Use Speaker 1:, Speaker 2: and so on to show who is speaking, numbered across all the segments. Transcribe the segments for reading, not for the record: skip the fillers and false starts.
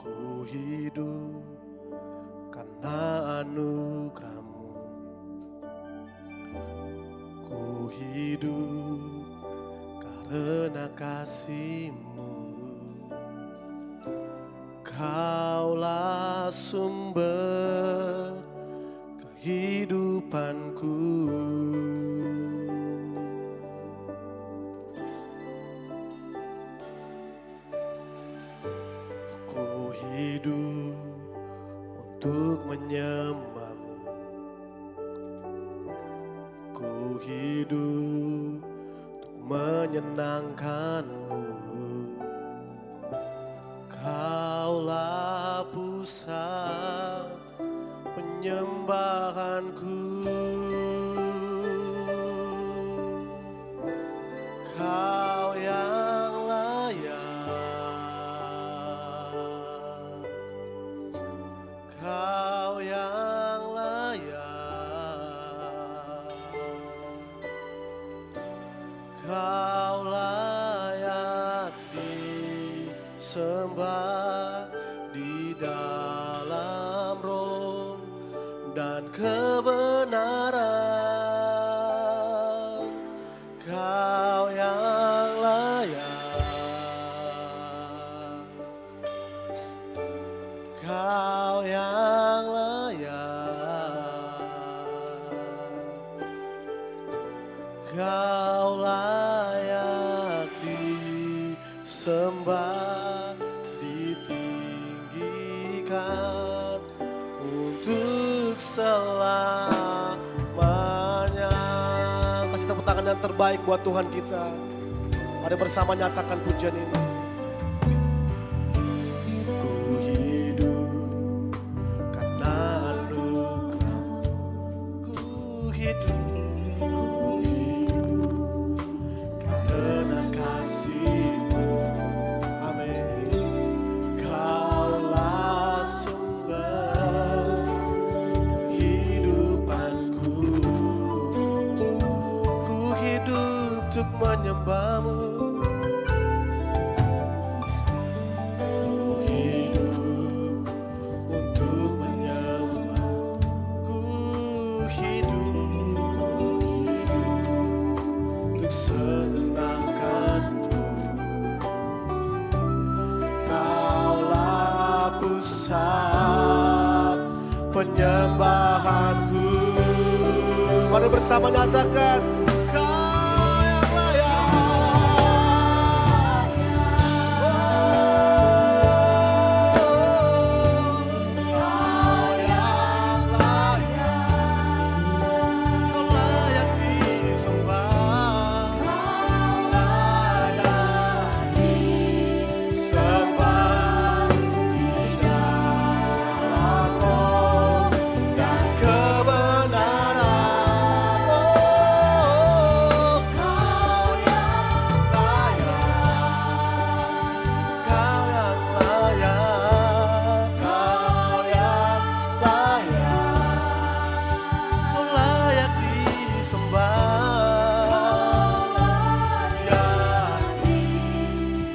Speaker 1: Ku hidup karena anugerah-Mu. Ku hidup karena kasih-Mu. Kaulah sumber kehidupanku. Ku hidup untuk menyembah-Mu. Ku hidup untuk menyenangkan-Mu. Kaulah pusat penyembahanku. Kau yang layak, Kau yang layak, Kau layak disembah di dalam roh dan kebenaran. Kau yang layak, Kau yang layak, Kau layak disembah, ditinggikan untuk selamanya. Kasih tepuk tangan yang terbaik buat Tuhan kita. Mari bersama nyatakan pujian ini. Ku hidup karena anugerah-Mu. Ku hidup karena kasih-Mu. Amin. Kaulah sumber kehidupanku. Ku hidup untuk menyembah-Mu. Ku hidup untuk menyembah. Ku hidup untuk senangkan-Mu. Kaulah pusat penyembahanku. Mari bersama nyatakan, Kau yang layak, Kau yang layak, Kau layak disembah, Kau layak disembah di dalam roh dan kebenaran. Oh, Kau yang layak, Kau yang layak, Kau yang layak, Kau layak disembah, layak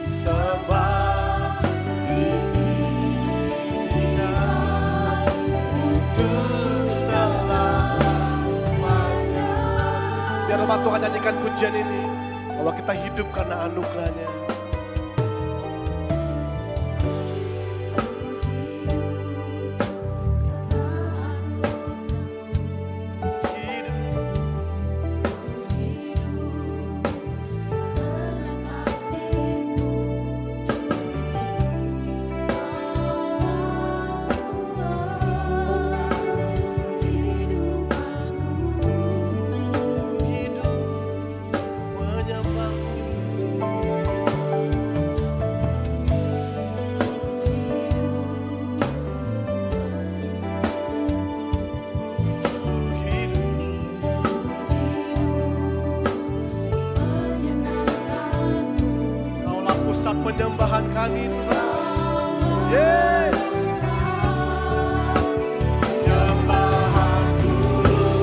Speaker 1: disembah, ditinggikan untuk selamanya. Biar umat Tuhan nyanyikan pujian ini, bahwa kita hidup karena anugerah-Nya. Kaulah pusat penyembahan kami, Tuhan. Yes. Penyembahanku.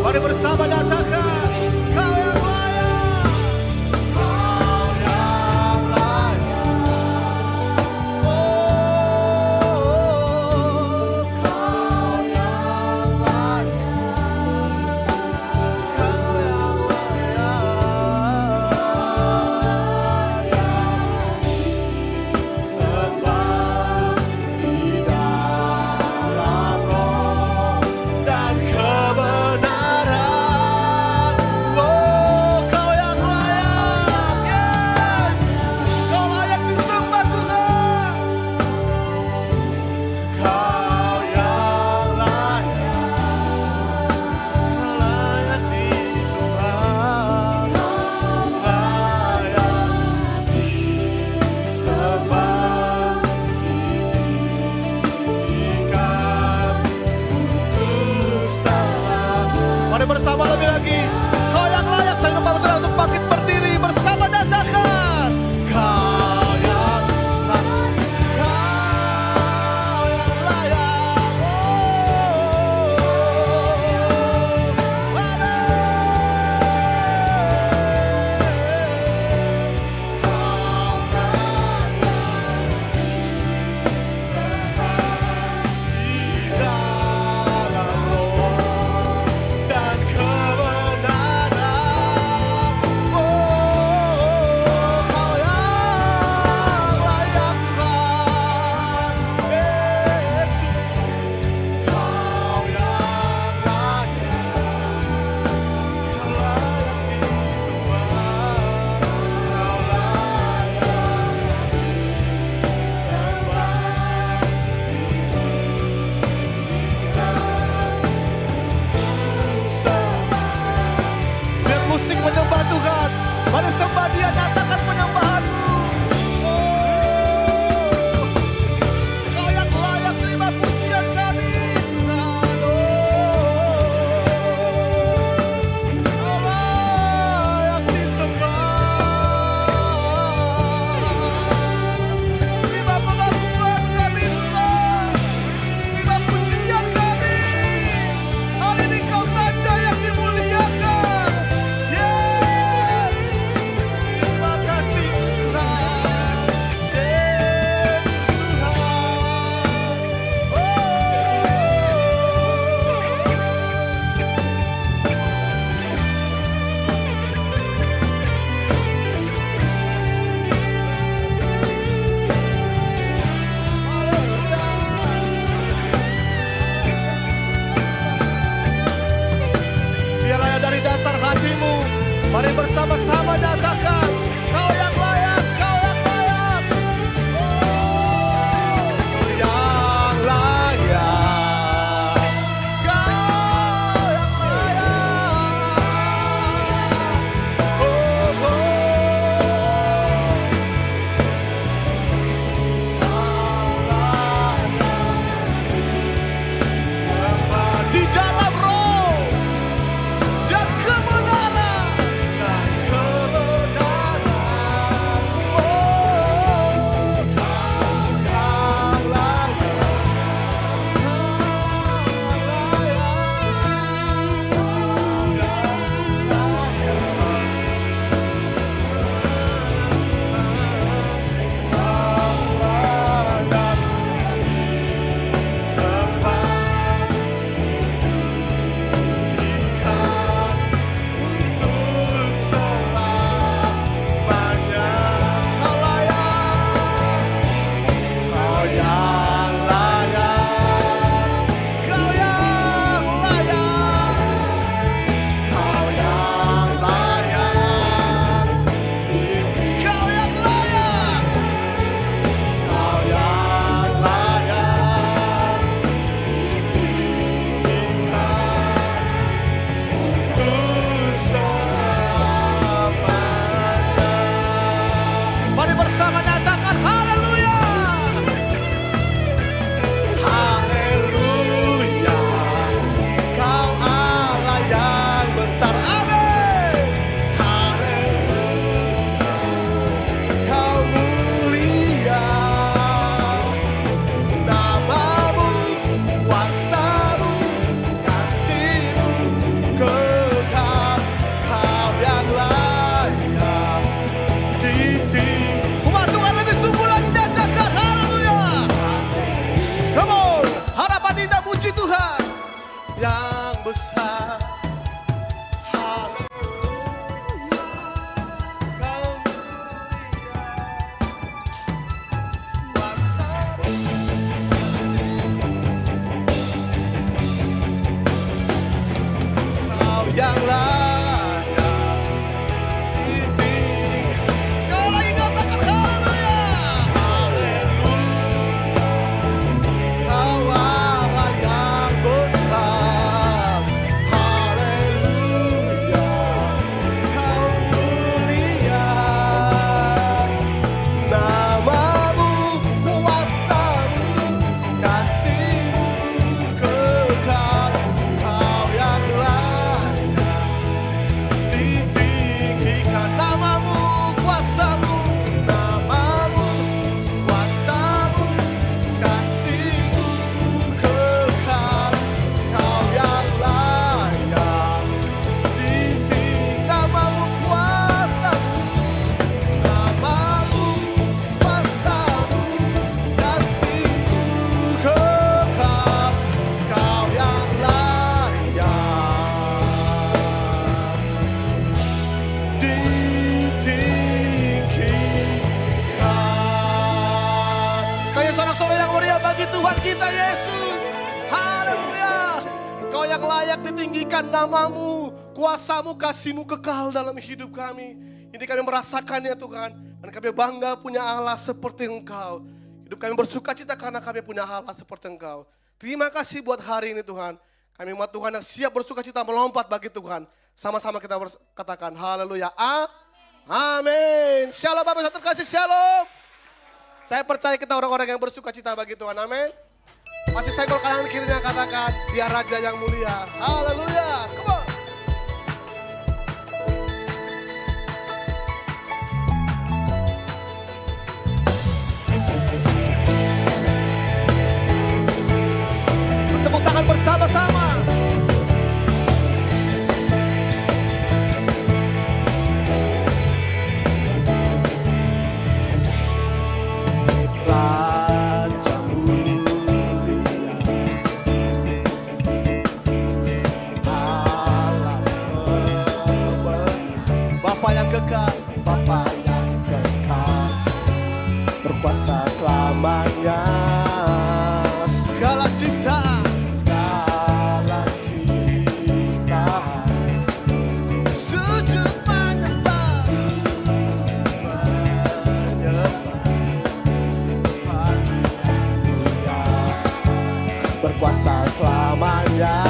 Speaker 1: Mari bersama nyatakan, Kau yang layak, Kau yang layak. Oh, bersama-sama nyatakan, Kau yang layak, Kau yang layak. Kau yang layak, Kau yang layak. Di dalam roh dan kebenaran, yang layak ditinggikan namamu, kuasamu, kasihmu kekal dalam hidup kami. Ini kami merasakannya Tuhan, dan kami bangga punya Allah seperti Engkau. Hidup kami bersuka cita karena kami punya Allah seperti Engkau. Terima kasih buat hari ini Tuhan. Kami umat Tuhan yang siap bersuka cita melompat bagi Tuhan. Sama-sama kita katakan haleluya. Amin. Shalom Bapak Saudara terkasih, shalom. Saya percaya kita orang-orang yang bersuka cita bagi Tuhan, amin. Masih senggol kanan kirinya katakan, dia Raja yang mulia. Haleluya. Come on. Bertepuk tangan bersama-sama. berkuasa selamanya.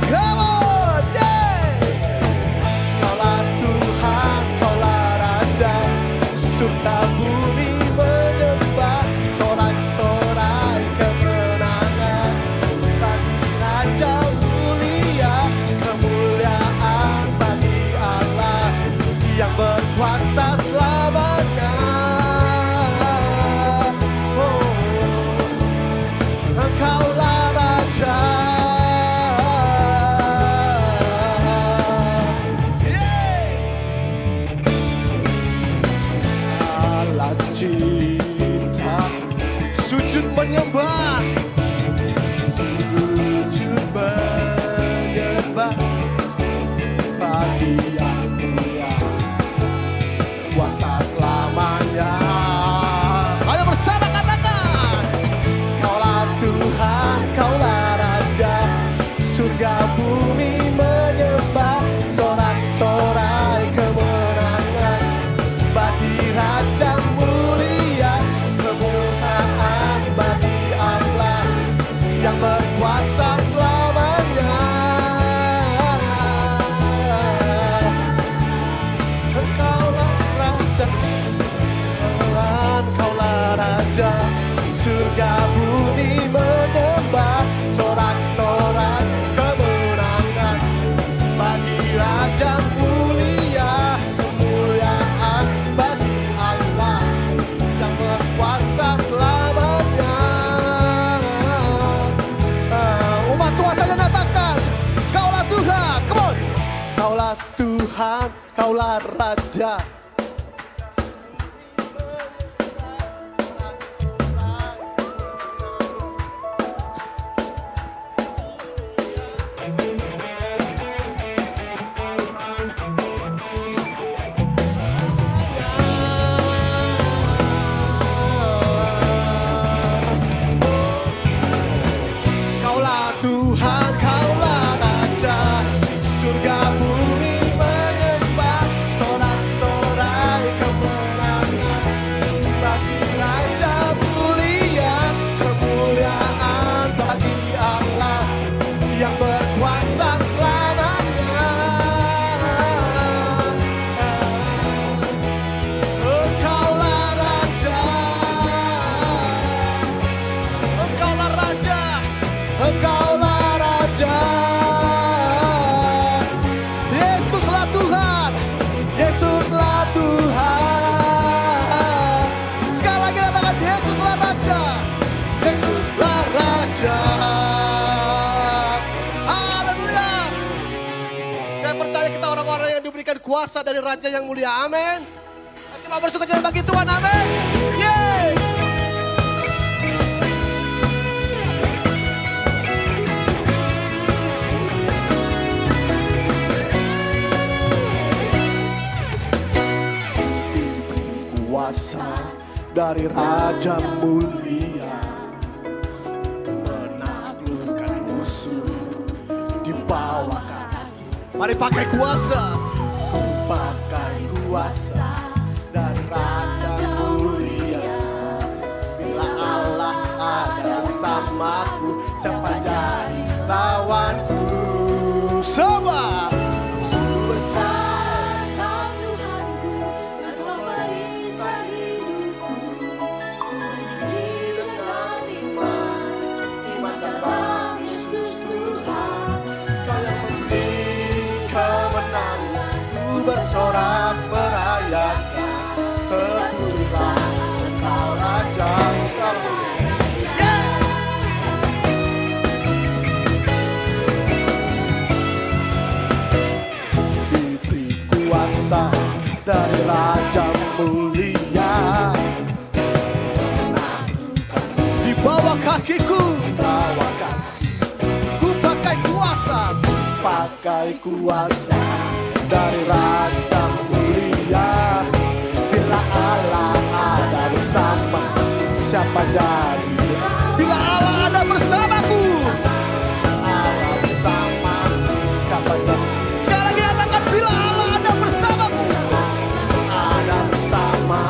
Speaker 1: Come on, yeah. Kaulah Tuhan, kaulah Raja, surga bumi menyembah, sorak-sorai kemenangan bagi Raja mulia, kemuliaan bagi Allah yang berkuasa selamanya. Engkaulah Raja, Allah cinta, sujud menyembah, sujud menyembah bagi yang mulia, kuasa selamanya. Ayo bersama katakan, kaulah Tuhan, kaulah Raja, surga bumi menyembah, sorak-sorai kemenangan bagi Raja mulia, kemuliaan bagi Allah yang berkuasa selamanya. Engkaulah Raja, Engkaulah Raja, surga bumi menyembah, sorak-sorai kemenangan bagi Raja mulia, kemuliaan bagi Allah yang berkuasa selamanya. Umat Tuhan saja nyatakan, kaulah Tuhan, come on. Kaulah Tuhan, kaulah Raja. Kaulah Tuhan, kaulah Raja, surga bumi menyembah, sorak-sorai kemenangan bagi Raja mulia, kemuliaan bagi Allah yang berkuasa selamanya. Engkaulah Raja, Engkaulah Raja, Engkaulah Raja. Yesuslah Tuhan, Yesuslah Tuhan. Sekali lagi katakan, Yesuslah Raja, Yesuslah Raja. Haleluya. Saya percaya kita orang-orang yang diberikan kuasa dari Raja yang mulia. Amin. Masih mau bersukacita bagi Tuhan. Amin. Yeay. Kuasa dari Raja mulia, menaklukkan musuh di bawah kaki. Mari pakai kuasa, ku pakai kuasa dari Raja mulia. Bila Allah ada bersamaku, siapa jadi lawanku? Semua sungguh besar bersorak merayakan keturunan Engkau Raja sekalian. Diberi kuasa dari Raja mulia, di bawah kakiku, bawah kaki, ku pakai kuasa, pakai kuasa dari Raja mulia. Bila Allah ada bersama, siapa jadi? Bila Allah ada bersamaku, Allah bersama, siapa jadi? Sekali lagi katakan, bila Allah ada bersamaku, ada bersama,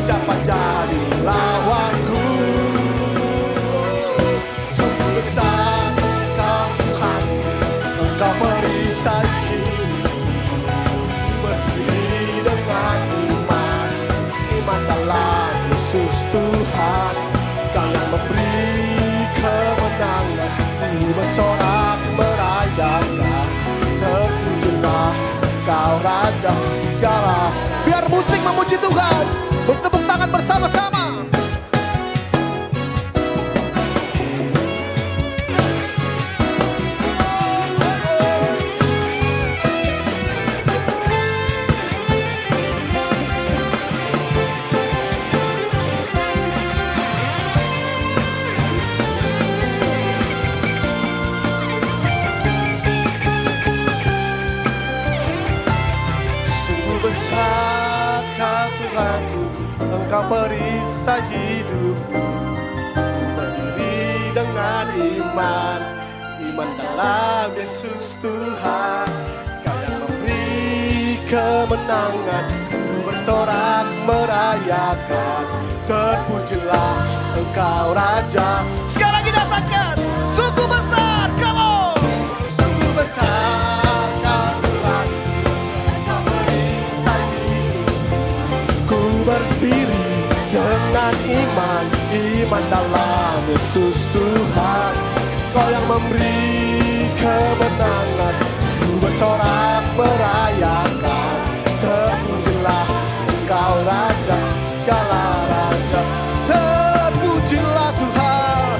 Speaker 1: siapa jadi lawanku? Sungguh besar bersorak merayakan, terpujilah Engkau Raja segala. Biar musik memuji Tuhan, bertepuk tangan bersama-sama. Engkau perisai hidupku, berdiri dengan iman, iman dalam Yesus Tuhan. Kau yang memberi kemenangan, ku bersorak merayakan, terpujilah Engkau Raja. Sekali lagi datangkan, sungguh besar kamu, sungguh besar. Berdiri dengan iman, iman dalam Yesus Tuhan. Kau yang memberi kemenangan, ku bersorak merayakan, terpujilah Engkau Raja segala raja. Terpujilah Tuhan,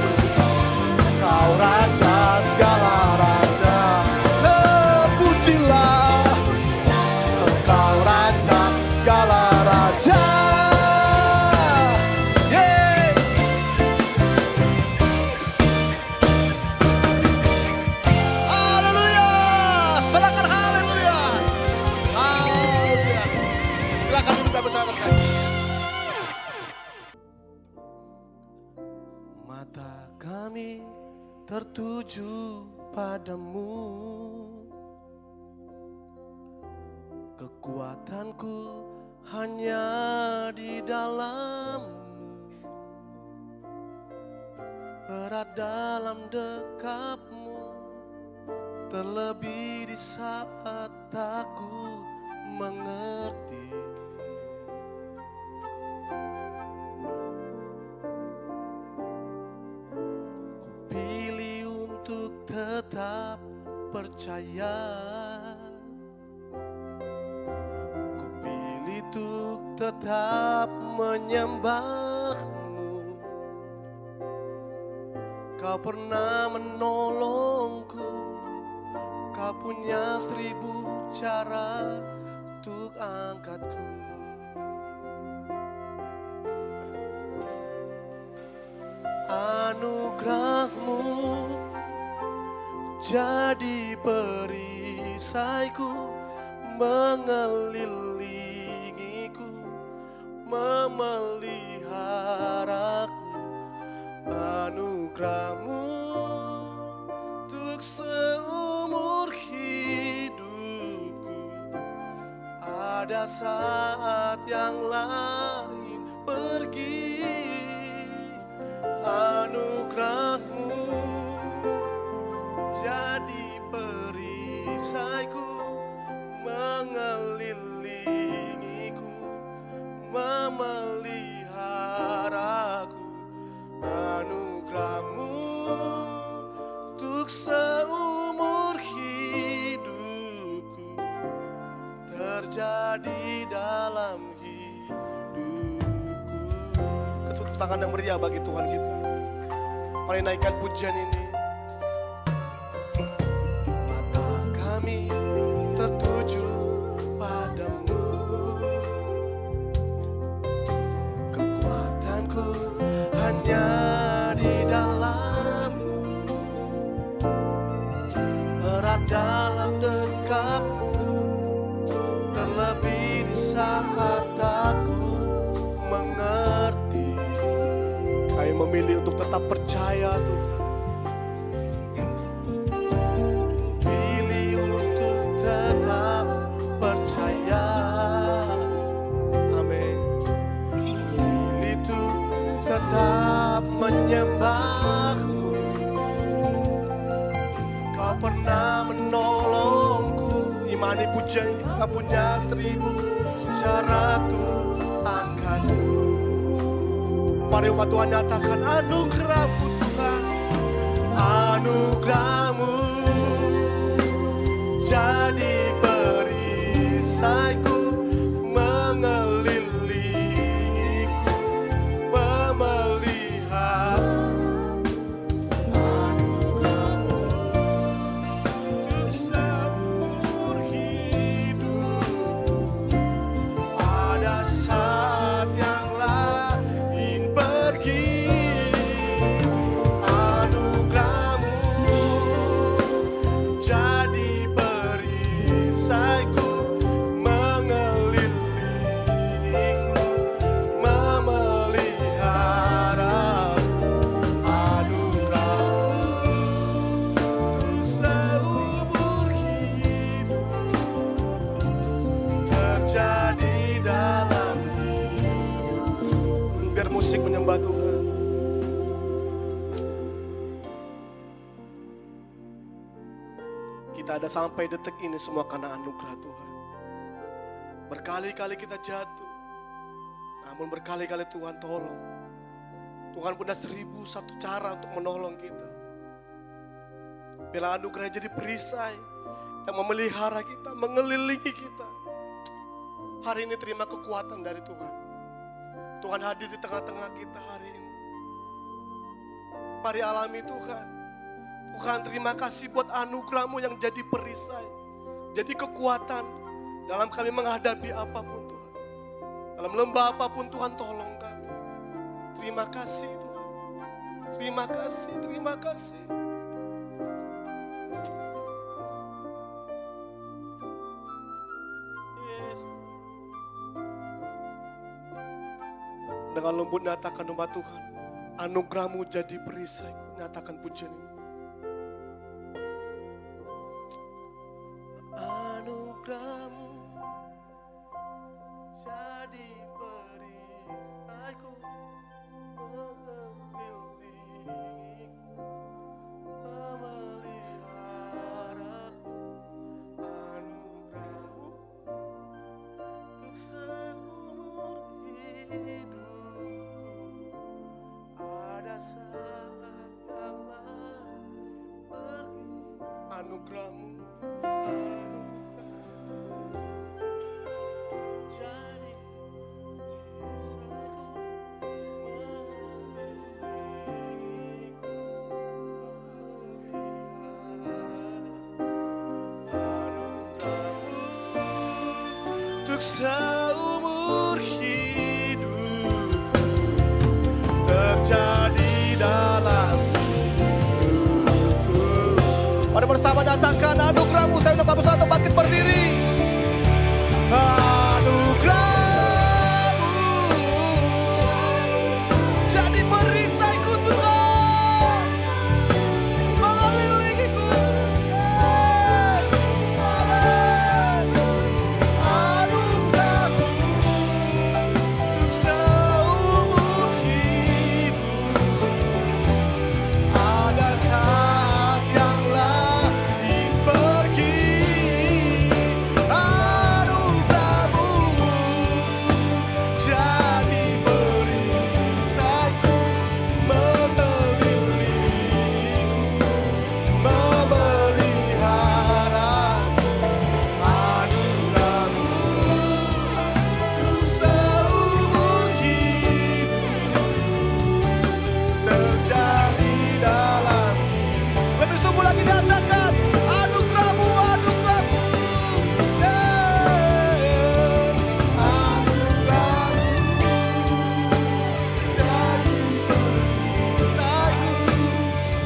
Speaker 1: Engkau Raja segala raja. Terpujilah Engkau Raja segala raja. Mata kami tertuju padamu, kekuatanku hanya di dalam-Mu, erat dalam dekap-Mu, terlebih di saat aku mengerti. Pilih untuk tetap percaya, ku pilih untuk tetap menyembah-Mu. Kau pernah menolongku, Kau punya 1000 cara untuk angkatku. Anugerah-Mu jadi perisaiku, mengelilingiku, memeliharaku. Anugerah-Mu untuk seumur hidupku. Ada saat yang lain pergi, anugerah-Mu jadi perisaiku, mengelilingiku, memeliharaku. Anugerah-Mu untuk seumur hidupku, terjadi dalam hidupku. Tepuk tangan yang meriah bagi Tuhan kita. Mari naikkan pujian ini. Mata kami tertuju padamu, kekuatanku hanya di dalam-Mu, erat dalam dekap-Mu, terlebih di saat aku mengerti. Kami memilih untuk tetap percaya Tuhan. Pilih untuk tetap percaya. Amin. Pilih untuk tetap menyembah-Mu. Kau pernah menolongku. Imani pujian ini. Kau punya 1000 cara untuk angkatku. Mari umat Tuhan nyatakan anugerah-Mu Tuhan, anugerah Kita ada sampai detik ini semua karena anugerah Tuhan. Berkali-kali kita jatuh, namun berkali-kali Tuhan tolong. Tuhan punya 1001 cara untuk menolong kita. Bila anugerah jadi perisai yang memelihara kita, mengelilingi kita. Hari ini terima kekuatan dari Tuhan. Tuhan hadir di tengah-tengah kita hari ini. Mari alami Tuhan. Tuhan, terima kasih buat anugerah-Mu yang jadi perisai, jadi kekuatan dalam kami menghadapi apapun Tuhan. Dalam lembah apapun Tuhan, tolong kami. Terima kasih Tuhan. Terima kasih, terima kasih. Yes. Dengan lembut nyatakan umat Tuhan, anugerah-Mu jadi perisai. Nyatakan pujian ini. Anugerah-Mu jadi perisaiku, mengelilingiku, memeliharaku. Anugerah-Mu untuk seumur hidupku. Ada saat yang lain pergi. Anugerah-Mu jadi untuk seumur hidup terjadi dalam hidupku. Mari bersama nyatakan anugerah-Mu. Saya minta bersama tempat kita berdiri. Anugerah-Mu jadi perisaiku Tuhan, mengelilingiku. Anugerah-Mu untuk seumur hidup. Ada saat yang lain pergi. Anugerah-Mu jadi perisaiku, mengelilingiku, memelihara. Anugerah-Mu untuk seumur hidup terjadi dalam. Lebih sungguh lagi nyatakan anugerah-Mu, anugerah-Mu. Anugerah-Mu jadi perisaiku,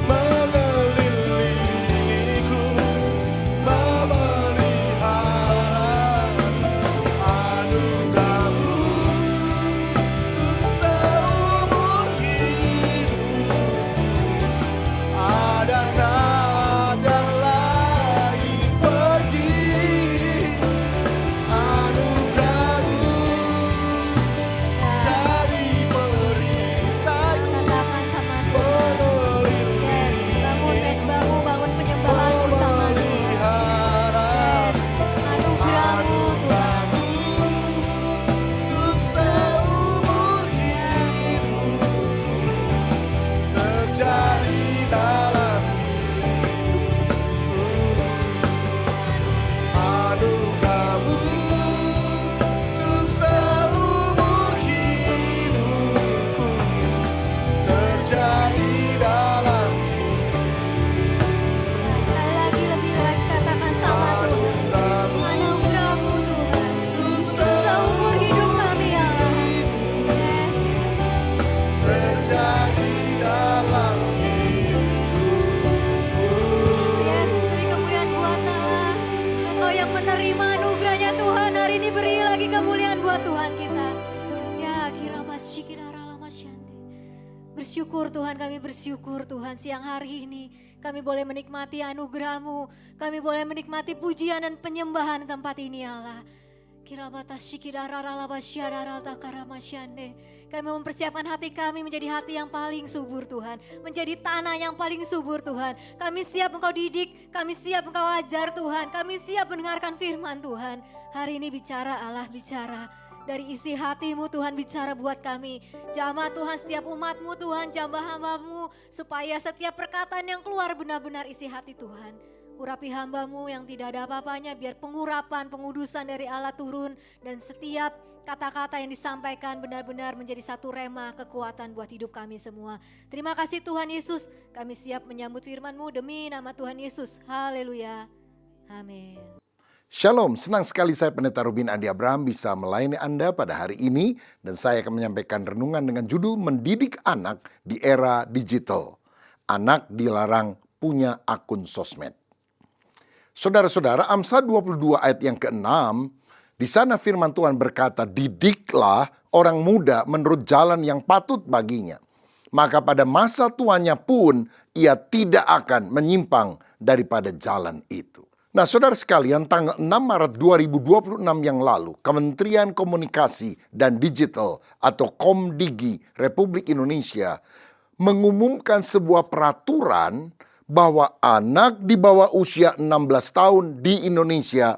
Speaker 1: mengelilingiku, memelihara. Anugerah-Mu untuk seumur hidup. Ada saat yang lain pergi. Anugerah-Mu jadi perisaiku,
Speaker 2: Katakan sama Tuhan. Yes, bangun penyembahan bersama Tuhan.
Speaker 1: memelihara.
Speaker 2: Anugerah-Mu Tuhan.
Speaker 1: Untuk seumur hidup terjadi dalam hidupku. Anugerah-Mu untuk seumur hidupku terjadi dalam
Speaker 2: Sekali lagi lebih lagi katakan sama Tuhan.
Speaker 1: Anugerah-Mu
Speaker 2: Anugerah-Mu Tuhan.
Speaker 1: untuk
Speaker 2: Seumur hidup kami ya Allah. Yes.
Speaker 1: terjadi dalam hidupku.
Speaker 2: Yes, beri kemuliaan buat Allah. Engkau yang menerima anugerahnya Tuhan, hari ini beri lagi kemuliaan buat Tuhan kita. Ya, kiramas syikiraralama syante. Bersyukur Tuhan, kami bersyukur Tuhan siang hari ini kami boleh menikmati anugerah-Mu. Kami boleh menikmati pujian dan penyembahan tempat ini ya Allah. Kami mempersiapkan hati kami menjadi hati yang paling subur Tuhan. Menjadi tanah yang paling subur Tuhan. Kami siap Engkau didik, kami siap Engkau ajar Tuhan. Kami siap mendengarkan firman Tuhan. Hari ini bicara Allah, bicara. Dari isi hatimu Tuhan bicara buat kami. Jamah Tuhan setiap umatmu Tuhan, jamah hambamu. Supaya setiap perkataan yang keluar benar-benar isi hati Tuhan. Urapi hambamu yang tidak ada apa-apanya, biar pengurapan, pengudusan dari Allah turun. Dan setiap kata-kata yang disampaikan benar-benar menjadi satu rema kekuatan buat hidup kami semua. Terima kasih Tuhan Yesus, kami siap menyambut firman-Mu demi nama Tuhan Yesus. Haleluya. Amin.
Speaker 3: Shalom, senang sekali saya Pendeta Rubin Andi Abraham bisa melayani Anda pada hari ini. Dan saya akan menyampaikan renungan dengan judul Mendidik Anak di Era Digital. Anak dilarang punya akun sosmed. Saudara-saudara, Amsal 22 ayat yang ke-6, di sana firman Tuhan berkata, didiklah orang muda menurut jalan yang patut baginya. Maka pada masa tuanya pun ia tidak akan menyimpang daripada jalan itu. Nah saudara sekalian, tanggal 6 Maret 2026 yang lalu, Kementerian Komunikasi dan Digital atau Komdigi Republik Indonesia mengumumkan sebuah peraturan bahwa anak di bawah usia 16 tahun di Indonesia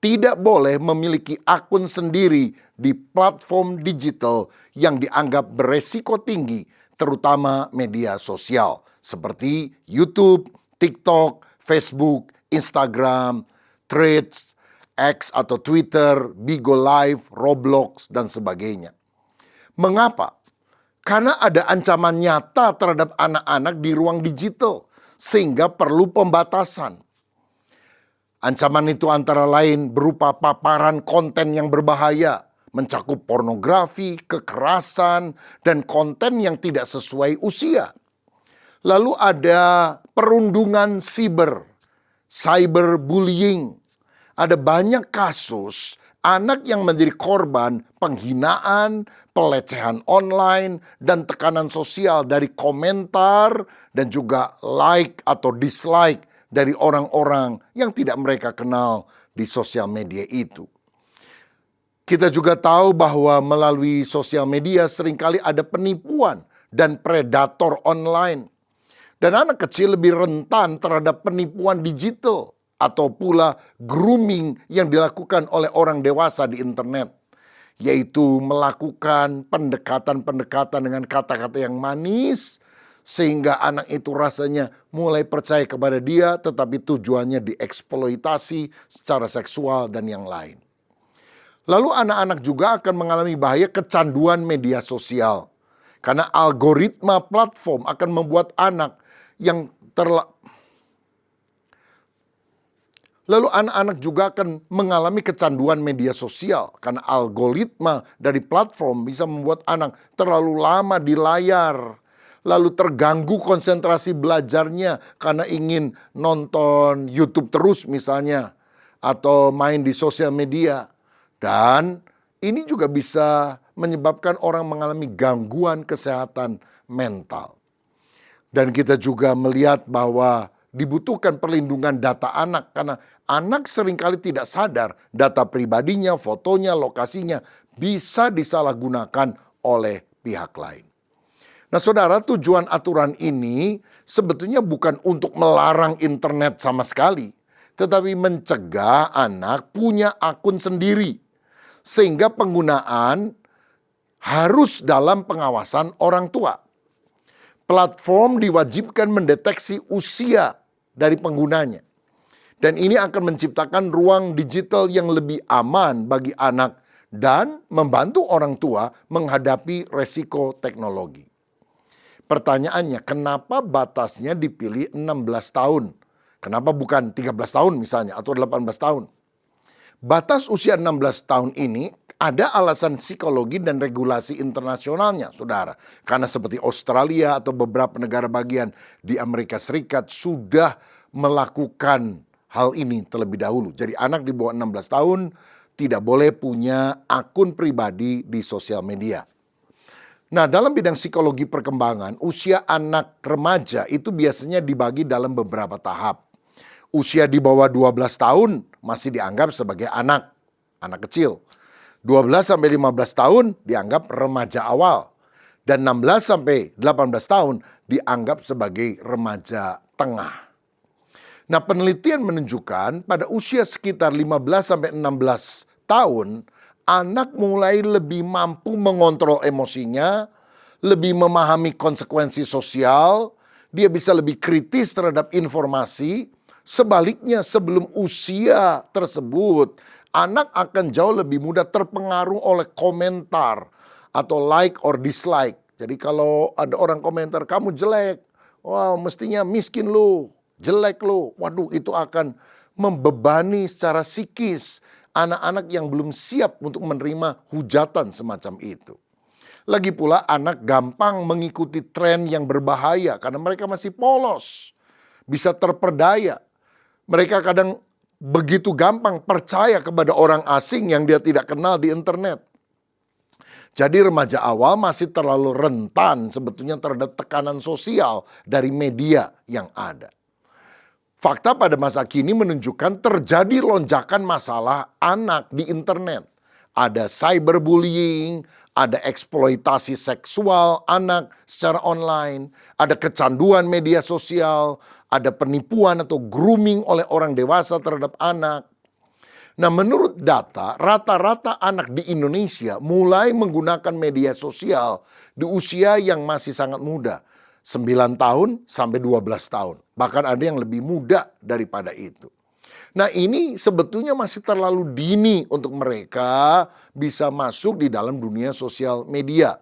Speaker 3: tidak boleh memiliki akun sendiri di platform digital yang dianggap beresiko tinggi, terutama media sosial seperti YouTube, TikTok, Facebook, Instagram, Threads, X atau Twitter, Bigo Live, Roblox, dan sebagainya. Mengapa? Karena ada ancaman nyata terhadap anak-anak di ruang digital, sehingga perlu pembatasan. Ancaman itu antara lain berupa paparan konten yang berbahaya, mencakup pornografi, kekerasan, dan konten yang tidak sesuai usia. Lalu ada perundungan cyberbullying. Ada banyak kasus anak yang menjadi korban penghinaan, pelecehan online, dan tekanan sosial dari komentar dan juga like atau dislike dari orang-orang yang tidak mereka kenal di sosial media itu. Kita juga tahu bahwa melalui sosial media seringkali ada penipuan dan predator online. Dan anak kecil lebih rentan terhadap penipuan digital atau pula grooming yang dilakukan oleh orang dewasa di internet. Yaitu melakukan pendekatan-pendekatan dengan kata-kata yang manis, sehingga anak itu rasanya mulai percaya kepada dia, tetapi tujuannya dieksploitasi secara seksual dan yang lain. Lalu anak-anak juga akan mengalami bahaya kecanduan media sosial. Karena algoritma platform akan membuat anak yang Lalu anak-anak juga akan mengalami kecanduan media sosial. Karena algoritma dari platform bisa membuat anak terlalu lama di layar. Lalu terganggu konsentrasi belajarnya karena ingin nonton YouTube terus misalnya. Atau main di sosial media. Dan ini juga bisa menyebabkan orang mengalami gangguan kesehatan mental. Dan kita juga melihat bahwa dibutuhkan perlindungan data anak karena anak seringkali tidak sadar data pribadinya, fotonya, lokasinya bisa disalahgunakan oleh pihak lain. Nah saudara, tujuan aturan ini sebetulnya bukan untuk melarang internet sama sekali, tetapi mencegah anak punya akun sendiri sehingga penggunaan harus dalam pengawasan orang tua. Platform diwajibkan mendeteksi usia dari penggunanya. Dan ini akan menciptakan ruang digital yang lebih aman bagi anak dan membantu orang tua menghadapi resiko teknologi. Pertanyaannya, kenapa batasnya dipilih 16 tahun? Kenapa bukan 13 tahun misalnya atau 18 tahun? Batas usia 16 tahun ini ada alasan psikologi dan regulasi internasionalnya, saudara. Karena seperti Australia atau beberapa negara bagian di Amerika Serikat sudah melakukan hal ini terlebih dahulu. Jadi anak di bawah 16 tahun tidak boleh punya akun pribadi di sosial media. Nah, dalam bidang psikologi perkembangan, usia anak remaja itu biasanya dibagi dalam beberapa tahap. Usia di bawah 12 tahun masih dianggap sebagai anak. anak kecil. 12 sampai 15 tahun dianggap remaja awal. Dan 16 sampai 18 tahun dianggap sebagai remaja tengah. Nah, penelitian menunjukkan pada usia sekitar 15 sampai 16 tahun, anak mulai lebih mampu mengontrol emosinya, lebih memahami konsekuensi sosial, dia bisa lebih kritis terhadap informasi. Sebaliknya, sebelum usia tersebut, anak akan jauh lebih mudah terpengaruh oleh komentar atau like or dislike. Jadi kalau ada orang komentar, kamu jelek, wow mestinya miskin lu, jelek lu. Waduh, itu akan membebani secara psikis anak-anak yang belum siap untuk menerima hujatan semacam itu. Lagi pula anak gampang mengikuti tren yang berbahaya karena mereka masih polos, bisa terperdaya. Mereka kadang begitu gampang percaya kepada orang asing yang dia tidak kenal di internet. Jadi remaja awal masih terlalu rentan sebetulnya terhadap tekanan sosial dari media yang ada. Fakta pada masa kini menunjukkan terjadi lonjakan masalah anak di internet. Ada cyberbullying, ada eksploitasi seksual anak secara online, ada kecanduan media sosial, ada penipuan atau grooming oleh orang dewasa terhadap anak. Nah, menurut data, rata-rata anak di Indonesia mulai menggunakan media sosial di usia yang masih sangat muda. 9 tahun sampai 12 tahun. Bahkan ada yang lebih muda daripada itu. Nah, ini sebetulnya masih terlalu dini untuk mereka bisa masuk di dalam dunia sosial media.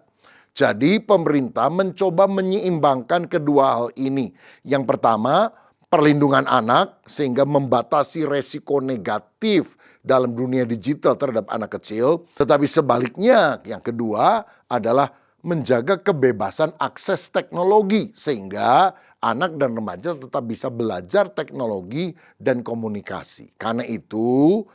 Speaker 3: Jadi pemerintah mencoba menyeimbangkan kedua hal ini. Yang pertama, perlindungan anak sehingga membatasi resiko negatif dalam dunia digital terhadap anak kecil. Tetapi sebaliknya, yang kedua adalah menjaga kebebasan akses teknologi sehingga anak dan remaja tetap bisa belajar teknologi dan komunikasi. Karena itu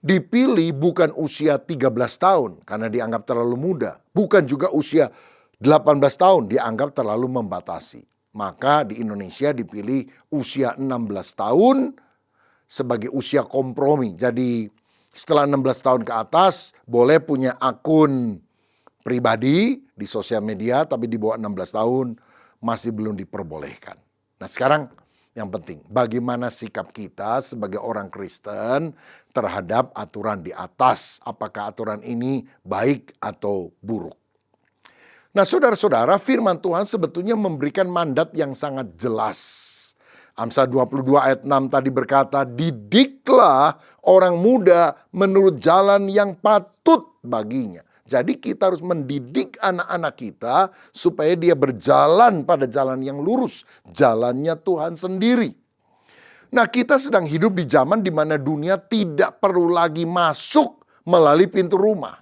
Speaker 3: dipilih bukan usia 13 tahun karena dianggap terlalu muda. Bukan juga usia 18 tahun dianggap terlalu membatasi. Maka di Indonesia dipilih usia 16 tahun sebagai usia kompromi. Jadi setelah 16 tahun ke atas boleh punya akun pribadi di sosial media, tapi di bawah 16 tahun masih belum diperbolehkan. Nah sekarang yang penting, bagaimana sikap kita sebagai orang Kristen terhadap aturan di atas? Apakah aturan ini baik atau buruk? Nah saudara-saudara, firman Tuhan sebetulnya memberikan mandat yang sangat jelas. Amsal 22 ayat 6 tadi berkata, didiklah orang muda menurut jalan yang patut baginya. Jadi kita harus mendidik anak-anak kita supaya dia berjalan pada jalan yang lurus. Jalannya Tuhan sendiri. Nah kita sedang hidup di zaman di mana dunia tidak perlu lagi masuk melalui pintu rumah.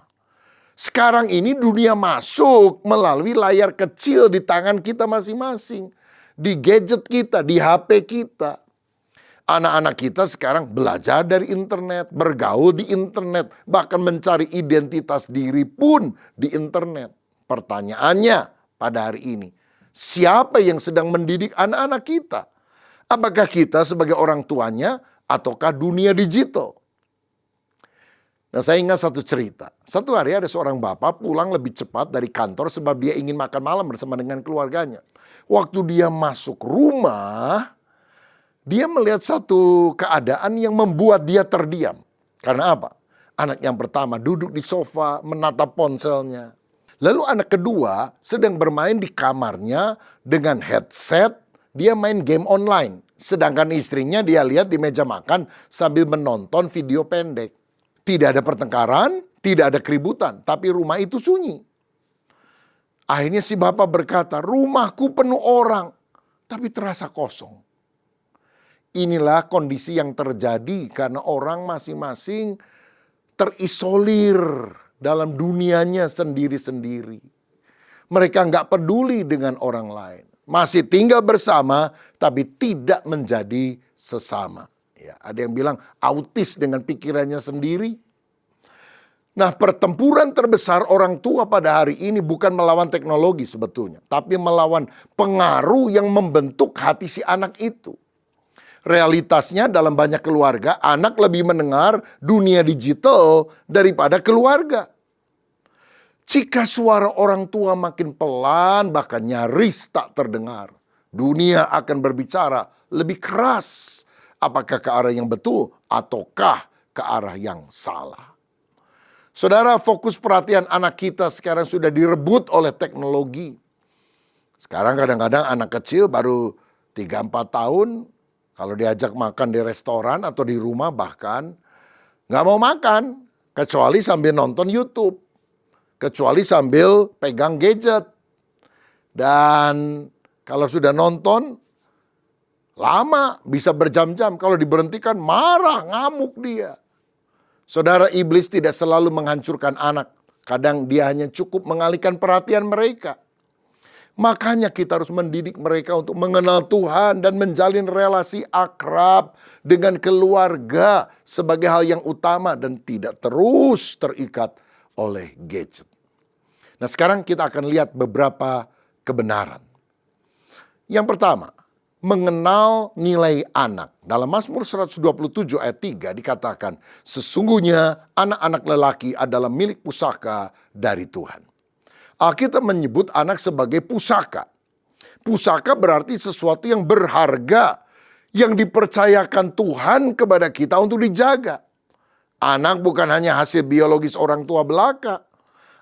Speaker 3: Sekarang ini dunia masuk melalui layar kecil di tangan kita masing-masing. Di gadget kita, di HP kita. Anak-anak kita sekarang belajar dari internet, bergaul di internet, bahkan mencari identitas diri pun di internet. Pertanyaannya pada hari ini, siapa yang sedang mendidik anak-anak kita? Apakah kita sebagai orang tuanya ataukah dunia digital? Nah saya ingat satu cerita. Satu hari ada seorang bapak pulang lebih cepat dari kantor sebab dia ingin makan malam bersama dengan keluarganya. Waktu dia masuk rumah, dia melihat satu keadaan yang membuat dia terdiam. Karena apa? Anak yang pertama duduk di sofa menatap ponselnya. Lalu anak kedua sedang bermain di kamarnya dengan headset. Dia main game online. Sedangkan istrinya dia lihat di meja makan sambil menonton video pendek. Tidak ada pertengkaran, tidak ada keributan. Tapi rumah itu sunyi. Akhirnya si bapak berkata, rumahku penuh orang. Tapi terasa kosong. Inilah kondisi yang terjadi karena orang masing-masing terisolir dalam dunianya sendiri-sendiri. Mereka nggak peduli dengan orang lain. Masih tinggal bersama tapi tidak menjadi sesama. Ya, ada yang bilang autis dengan pikirannya sendiri. Nah, pertempuran terbesar orang tua pada hari ini bukan melawan teknologi sebetulnya. Tapi melawan pengaruh yang membentuk hati si anak itu. Realitasnya dalam banyak keluarga, anak lebih mendengar dunia digital daripada keluarga. Jika suara orang tua makin pelan, bahkan nyaris tak terdengar, dunia akan berbicara lebih keras. Apakah ke arah yang betul ataukah ke arah yang salah? Saudara, fokus perhatian anak kita sekarang sudah direbut oleh teknologi. Sekarang kadang-kadang anak kecil baru 3-4 tahun, kalau diajak makan di restoran atau di rumah bahkan, nggak mau makan, kecuali sambil nonton YouTube. Kecuali sambil pegang gadget. Dan kalau sudah nonton, lama, bisa berjam-jam. Kalau diberhentikan, marah, ngamuk dia. Saudara, iblis tidak selalu menghancurkan anak. Kadang dia hanya cukup mengalihkan perhatian mereka. Makanya kita harus mendidik mereka untuk mengenal Tuhan dan menjalin relasi akrab dengan keluarga sebagai hal yang utama dan tidak terus terikat oleh gadget. Nah, sekarang kita akan lihat beberapa kebenaran. Yang pertama, mengenal nilai anak. Dalam Mazmur 127 ayat 3 dikatakan, sesungguhnya anak-anak lelaki adalah milik pusaka dari Tuhan. Alkitab menyebut anak sebagai pusaka. Pusaka berarti sesuatu yang berharga, yang dipercayakan Tuhan kepada kita untuk dijaga. Anak bukan hanya hasil biologis orang tua belaka.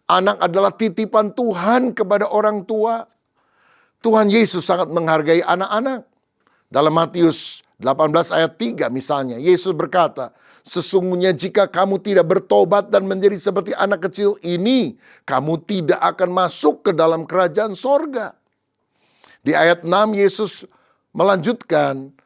Speaker 3: Anak adalah titipan Tuhan kepada orang tua. Tuhan Yesus sangat menghargai anak-anak. Dalam Matius 18 ayat 3 misalnya, Yesus berkata, sesungguhnya jika kamu tidak bertobat dan menjadi seperti anak kecil ini, kamu tidak akan masuk ke dalam kerajaan sorga. Di ayat 6 Yesus melanjutkan,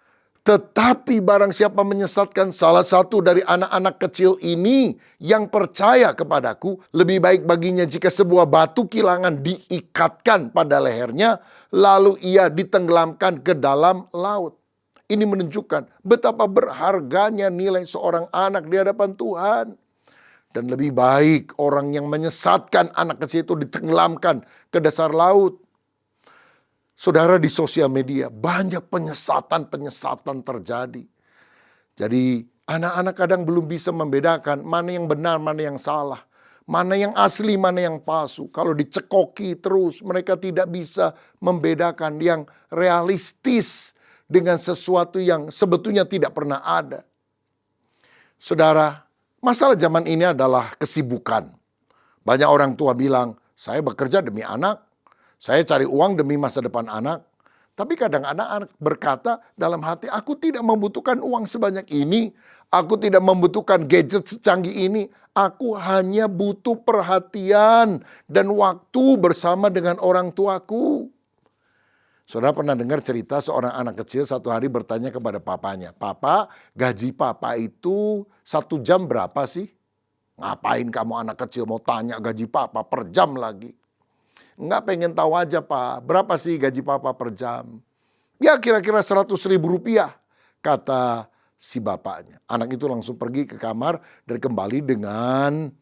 Speaker 3: tetapi barang siapa menyesatkan salah satu dari anak-anak kecil ini yang percaya kepadaku, lebih baik baginya jika sebuah batu kilangan diikatkan pada lehernya, lalu ia ditenggelamkan ke dalam laut. Ini menunjukkan betapa berharganya nilai seorang anak di hadapan Tuhan. Dan lebih baik orang yang menyesatkan anak kecil itu ditenggelamkan ke dasar laut. Saudara, di sosial media banyak penyesatan-penyesatan terjadi. Jadi anak-anak kadang belum bisa membedakan mana yang benar, mana yang salah. Mana yang asli, mana yang palsu. Kalau dicekoki terus, mereka tidak bisa membedakan yang realistis dengan sesuatu yang sebetulnya tidak pernah ada. Saudara, masalah zaman ini adalah kesibukan. Banyak orang tua bilang, saya bekerja demi anak. Saya cari uang demi masa depan anak. Tapi kadang anak-anak berkata dalam hati, aku tidak membutuhkan uang sebanyak ini. Aku tidak membutuhkan gadget secanggih ini. Aku hanya butuh perhatian dan waktu bersama dengan orang tuaku. Saudara pernah dengar cerita seorang anak kecil satu hari bertanya kepada papanya, Papa, gaji papa itu 1 jam berapa sih? Ngapain kamu anak kecil mau tanya gaji papa per jam lagi? Enggak, pengen tahu aja Pak, berapa sih gaji papa per jam? Ya kira-kira 100.000 rupiah, kata si bapaknya. Anak itu langsung pergi ke kamar dan kembali dengan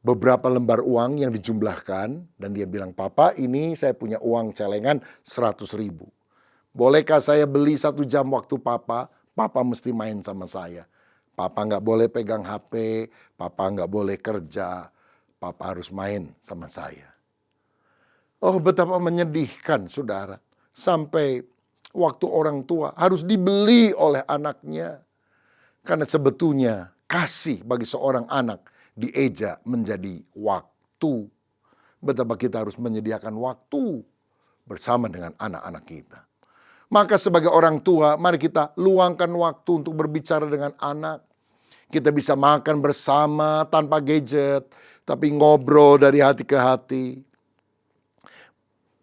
Speaker 3: beberapa lembar uang yang dijumlahkan. Dan dia bilang, Papa ini saya punya uang celengan 100.000. Bolehkah saya beli 1 jam waktu Papa? Papa mesti main sama saya. Papa nggak boleh pegang HP, Papa nggak boleh kerja, Papa harus main sama saya. Oh, betapa menyedihkan, saudara. Sampai waktu orang tua harus dibeli oleh anaknya. Karena sebetulnya kasih bagi seorang anak dieja menjadi waktu. Betapa kita harus menyediakan waktu bersama dengan anak-anak kita. Maka sebagai orang tua, mari kita luangkan waktu untuk berbicara dengan anak. Kita bisa makan bersama tanpa gadget, tapi ngobrol dari hati ke hati.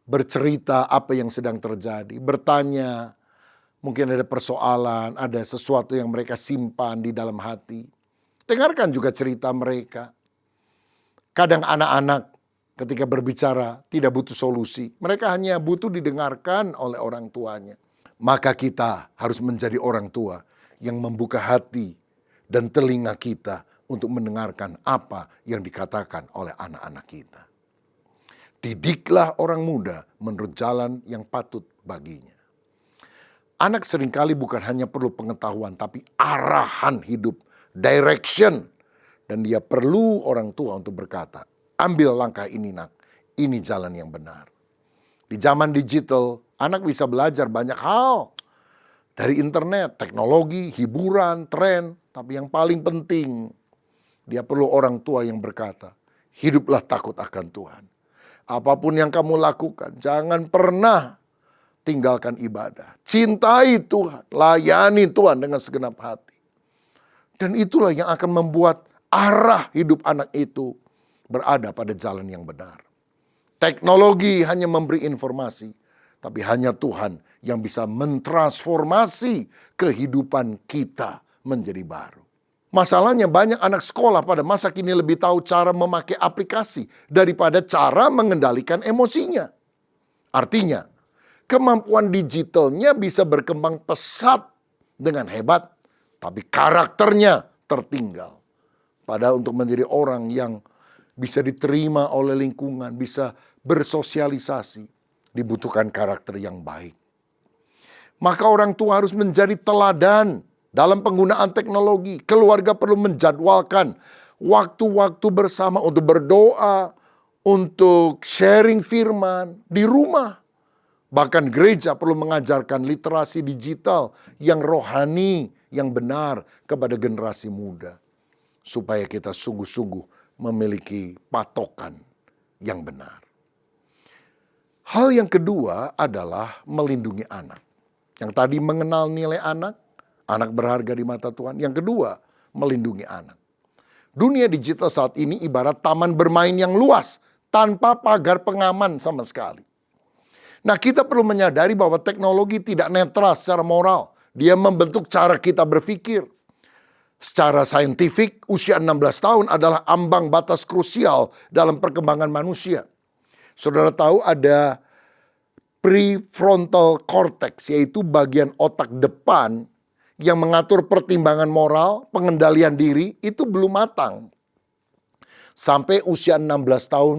Speaker 3: Bercerita apa yang sedang terjadi, bertanya, mungkin ada persoalan, ada sesuatu yang mereka simpan di dalam hati. Dengarkan juga cerita mereka. Kadang anak-anak ketika berbicara tidak butuh solusi, mereka hanya butuh didengarkan oleh orang tuanya. Maka kita harus menjadi orang tua yang membuka hati dan telinga kita untuk mendengarkan apa yang dikatakan oleh anak-anak kita. Didiklah orang muda menurut jalan yang patut baginya. Anak seringkali bukan hanya perlu pengetahuan, tapi arahan hidup, direction. Dan dia perlu orang tua untuk berkata, ambil langkah ini nak, ini jalan yang benar. Di zaman digital, anak bisa belajar banyak hal. Dari internet, teknologi, hiburan, tren. Tapi yang paling penting, dia perlu orang tua yang berkata, hiduplah takut akan Tuhan. Apapun yang kamu lakukan, jangan pernah tinggalkan ibadah. Cintai Tuhan, layani Tuhan dengan segenap hati. Dan itulah yang akan membuat arah hidup anak itu berada pada jalan yang benar. Teknologi hanya memberi informasi, tapi hanya Tuhan yang bisa mentransformasi kehidupan kita menjadi baru. Masalahnya banyak anak sekolah pada masa kini lebih tahu cara memakai aplikasi daripada cara mengendalikan emosinya. Artinya, kemampuan digitalnya bisa berkembang pesat dengan hebat, tapi karakternya tertinggal. Padahal untuk menjadi orang yang bisa diterima oleh lingkungan, bisa bersosialisasi, dibutuhkan karakter yang baik. Maka orang tua harus menjadi teladan dalam penggunaan teknologi. Keluarga perlu menjadwalkan waktu-waktu bersama untuk berdoa, untuk sharing firman di rumah. Bahkan gereja perlu mengajarkan literasi digital yang rohani, yang benar kepada generasi muda. Supaya kita sungguh-sungguh memiliki patokan yang benar. Hal yang kedua adalah melindungi anak. Yang tadi mengenal nilai anak berharga di mata Tuhan. Yang kedua, melindungi anak. Dunia digital saat ini ibarat taman bermain yang luas tanpa pagar pengaman sama sekali. Nah, kita perlu menyadari bahwa teknologi tidak netral secara moral. Dia membentuk cara kita berpikir. Secara saintifik, usia 16 tahun adalah ambang batas krusial dalam perkembangan manusia. Saudara tahu ada prefrontal cortex, yaitu bagian otak depan yang mengatur pertimbangan moral, pengendalian diri, itu belum matang. Sampai usia 16 tahun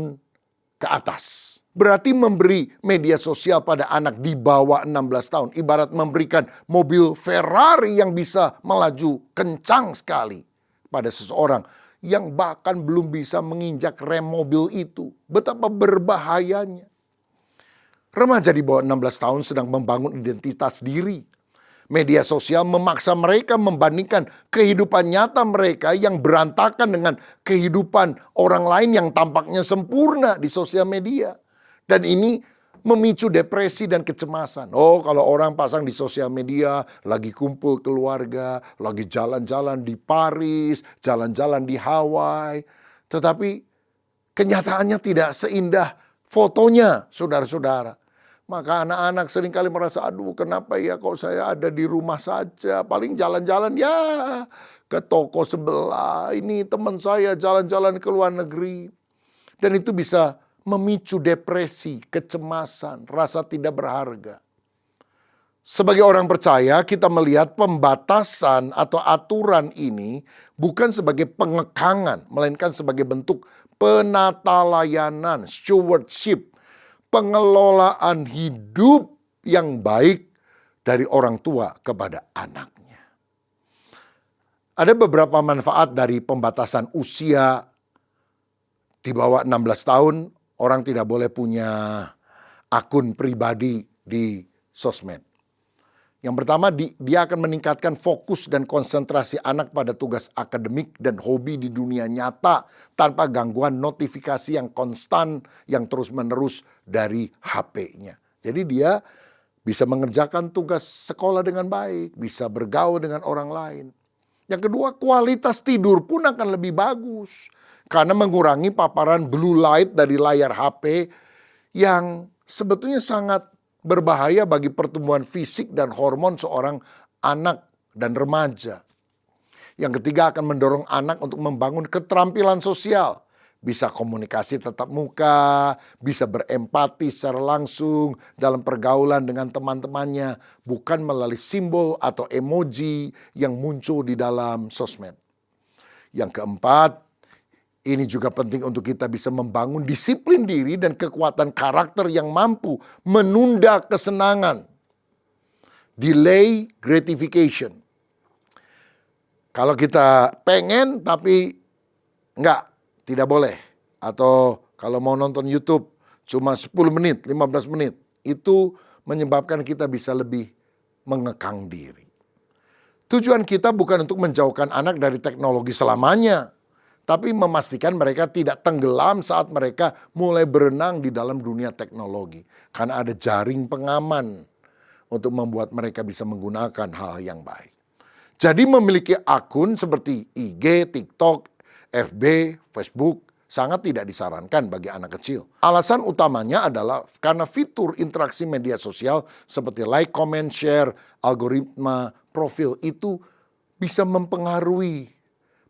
Speaker 3: ke atas. Berarti memberi media sosial pada anak di bawah 16 tahun. Ibarat memberikan mobil Ferrari yang bisa melaju kencang sekali pada seseorang yang bahkan belum bisa menginjak rem mobil itu. Betapa berbahayanya. Remaja di bawah 16 tahun sedang membangun identitas diri. Media sosial memaksa mereka membandingkan kehidupan nyata mereka yang berantakan dengan kehidupan orang lain yang tampaknya sempurna di sosial media. Dan ini memicu depresi dan kecemasan. Oh, kalau orang pasang di sosial media, lagi kumpul keluarga, lagi jalan-jalan di Paris, jalan-jalan di Hawaii. Tetapi kenyataannya tidak seindah fotonya, saudara-saudara. Maka anak-anak seringkali merasa, aduh kenapa ya kok saya ada di rumah saja. Paling jalan-jalan ya ke toko sebelah. Ini teman saya jalan-jalan ke luar negeri. Dan itu bisa memicu depresi, kecemasan, rasa tidak berharga. Sebagai orang percaya, kita melihat pembatasan atau aturan ini bukan sebagai pengekangan, melainkan sebagai bentuk penata layanan, stewardship, pengelolaan hidup yang baik dari orang tua kepada anaknya. Ada beberapa manfaat dari pembatasan usia di bawah 16 tahun. Orang tidak boleh punya akun pribadi di sosmed. Yang pertama, dia akan meningkatkan fokus dan konsentrasi anak pada tugas akademik dan hobi di dunia nyata tanpa gangguan notifikasi yang konstan, yang terus-menerus dari HP-nya. Jadi dia bisa mengerjakan tugas sekolah dengan baik, bisa bergaul dengan orang lain. Yang kedua, kualitas tidur pun akan lebih bagus. Karena mengurangi paparan blue light dari layar HP yang sebetulnya sangat berbahaya bagi pertumbuhan fisik dan hormon seorang anak dan remaja. Yang ketiga akan mendorong anak untuk membangun keterampilan sosial. Bisa komunikasi tatap muka, bisa berempati secara langsung dalam pergaulan dengan teman-temannya. Bukan melalui simbol atau emoji yang muncul di dalam sosmed. Yang keempat, ini juga penting untuk kita bisa membangun disiplin diri dan kekuatan karakter yang mampu menunda kesenangan. delay gratification. Kalau kita pengen tapi enggak, tidak boleh. Atau kalau mau nonton YouTube cuma 10 menit, 15 menit. Itu menyebabkan kita bisa lebih mengekang diri. Tujuan kita bukan untuk menjauhkan anak dari teknologi selamanya, tapi memastikan mereka tidak tenggelam saat mereka mulai berenang di dalam dunia teknologi. Karena ada jaring pengaman untuk membuat mereka bisa menggunakan hal yang baik. Jadi memiliki akun seperti IG, TikTok, FB, Facebook sangat tidak disarankan bagi anak kecil. Alasan utamanya adalah karena fitur interaksi media sosial seperti like, comment, share, algoritma, profil itu bisa mempengaruhi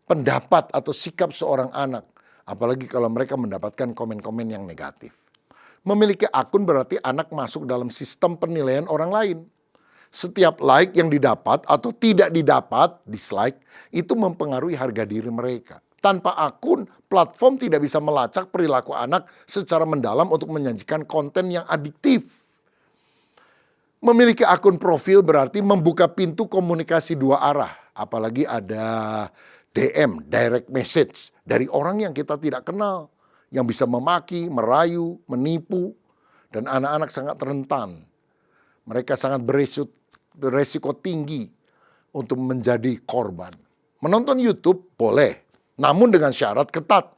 Speaker 3: pendapat atau sikap seorang anak. Apalagi kalau mereka mendapatkan komen-komen yang negatif. Memiliki akun berarti anak masuk dalam sistem penilaian orang lain. Setiap like yang didapat atau tidak didapat, dislike, itu mempengaruhi harga diri mereka. Tanpa akun, platform tidak bisa melacak perilaku anak secara mendalam untuk menyajikan konten yang adiktif. Memiliki akun profil berarti membuka pintu komunikasi dua arah. Apalagi ada DM, direct message, dari orang yang kita tidak kenal. Yang bisa memaki, merayu, menipu, dan anak-anak sangat rentan. Mereka sangat beresiko tinggi untuk menjadi korban. Menonton YouTube boleh, namun dengan syarat ketat.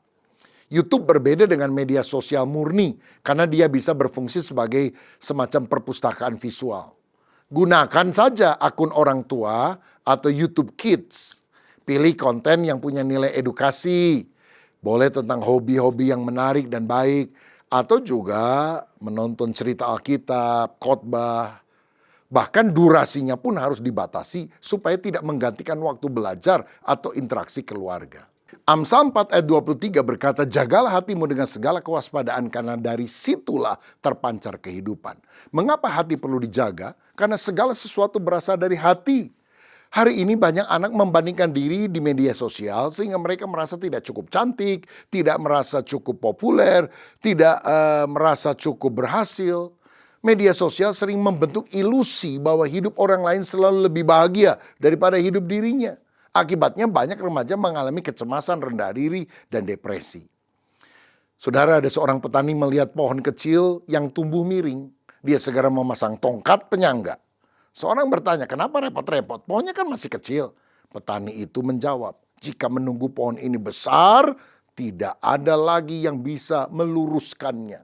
Speaker 3: YouTube berbeda dengan media sosial murni karena dia bisa berfungsi sebagai semacam perpustakaan visual. Gunakan saja akun orang tua atau YouTube Kids. Pilih konten yang punya nilai edukasi. Boleh tentang hobi-hobi yang menarik dan baik. Atau juga menonton cerita Alkitab, khotbah. Bahkan durasinya pun harus dibatasi supaya tidak menggantikan waktu belajar atau interaksi keluarga. Amsal 4 ayat 23 berkata, jagalah hatimu dengan segala kewaspadaan karena dari situlah terpancar kehidupan. Mengapa hati perlu dijaga? Karena segala sesuatu berasal dari hati. Hari ini banyak anak membandingkan diri di media sosial sehingga mereka merasa tidak cukup cantik, tidak merasa cukup populer, tidak merasa cukup berhasil. Media sosial sering membentuk ilusi bahwa hidup orang lain selalu lebih bahagia daripada hidup dirinya. Akibatnya banyak remaja mengalami kecemasan, rendah diri, dan depresi. Saudara, ada seorang petani melihat pohon kecil yang tumbuh miring. Dia segera memasang tongkat penyangga. Seorang bertanya, kenapa repot-repot? Pohonnya kan masih kecil. Petani itu menjawab, jika menunggu pohon ini besar, tidak ada lagi yang bisa meluruskannya.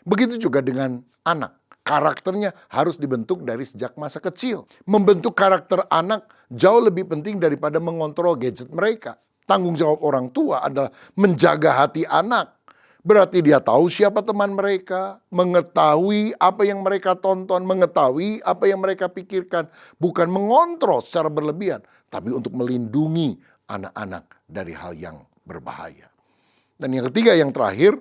Speaker 3: Begitu juga dengan anak. Karakternya harus dibentuk dari sejak masa kecil. Membentuk karakter anak jauh lebih penting daripada mengontrol gadget mereka. Tanggung jawab orang tua adalah menjaga hati anak. Berarti dia tahu siapa teman mereka, mengetahui apa yang mereka tonton, mengetahui apa yang mereka pikirkan. Bukan mengontrol secara berlebihan, tapi untuk melindungi anak-anak dari hal yang berbahaya. Dan yang ketiga, yang terakhir,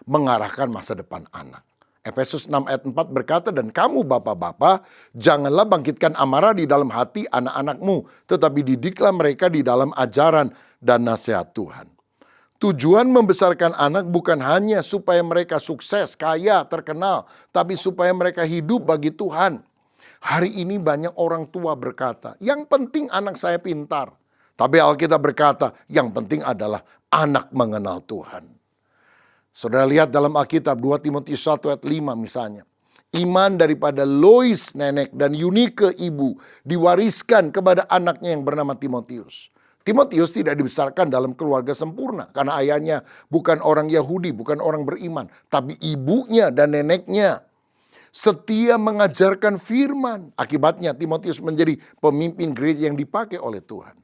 Speaker 3: mengarahkan masa depan anak. Efesus 6 ayat 4 berkata, dan kamu bapak-bapak, janganlah bangkitkan amarah di dalam hati anak-anakmu, tetapi didiklah mereka di dalam ajaran dan nasihat Tuhan. Tujuan membesarkan anak bukan hanya supaya mereka sukses, kaya, terkenal, tapi supaya mereka hidup bagi Tuhan. Hari ini banyak orang tua berkata, yang penting anak saya pintar. Tapi Alkitab berkata, yang penting adalah anak mengenal Tuhan. Saudara lihat dalam Alkitab 2 Timotius 1 ayat 5 misalnya. Iman daripada Lois nenek dan Eunike ibu diwariskan kepada anaknya yang bernama Timotius. Timotius tidak dibesarkan dalam keluarga sempurna karena ayahnya bukan orang Yahudi, bukan orang beriman. Tapi ibunya dan neneknya setia mengajarkan firman. Akibatnya Timotius menjadi pemimpin gereja yang dipakai oleh Tuhan.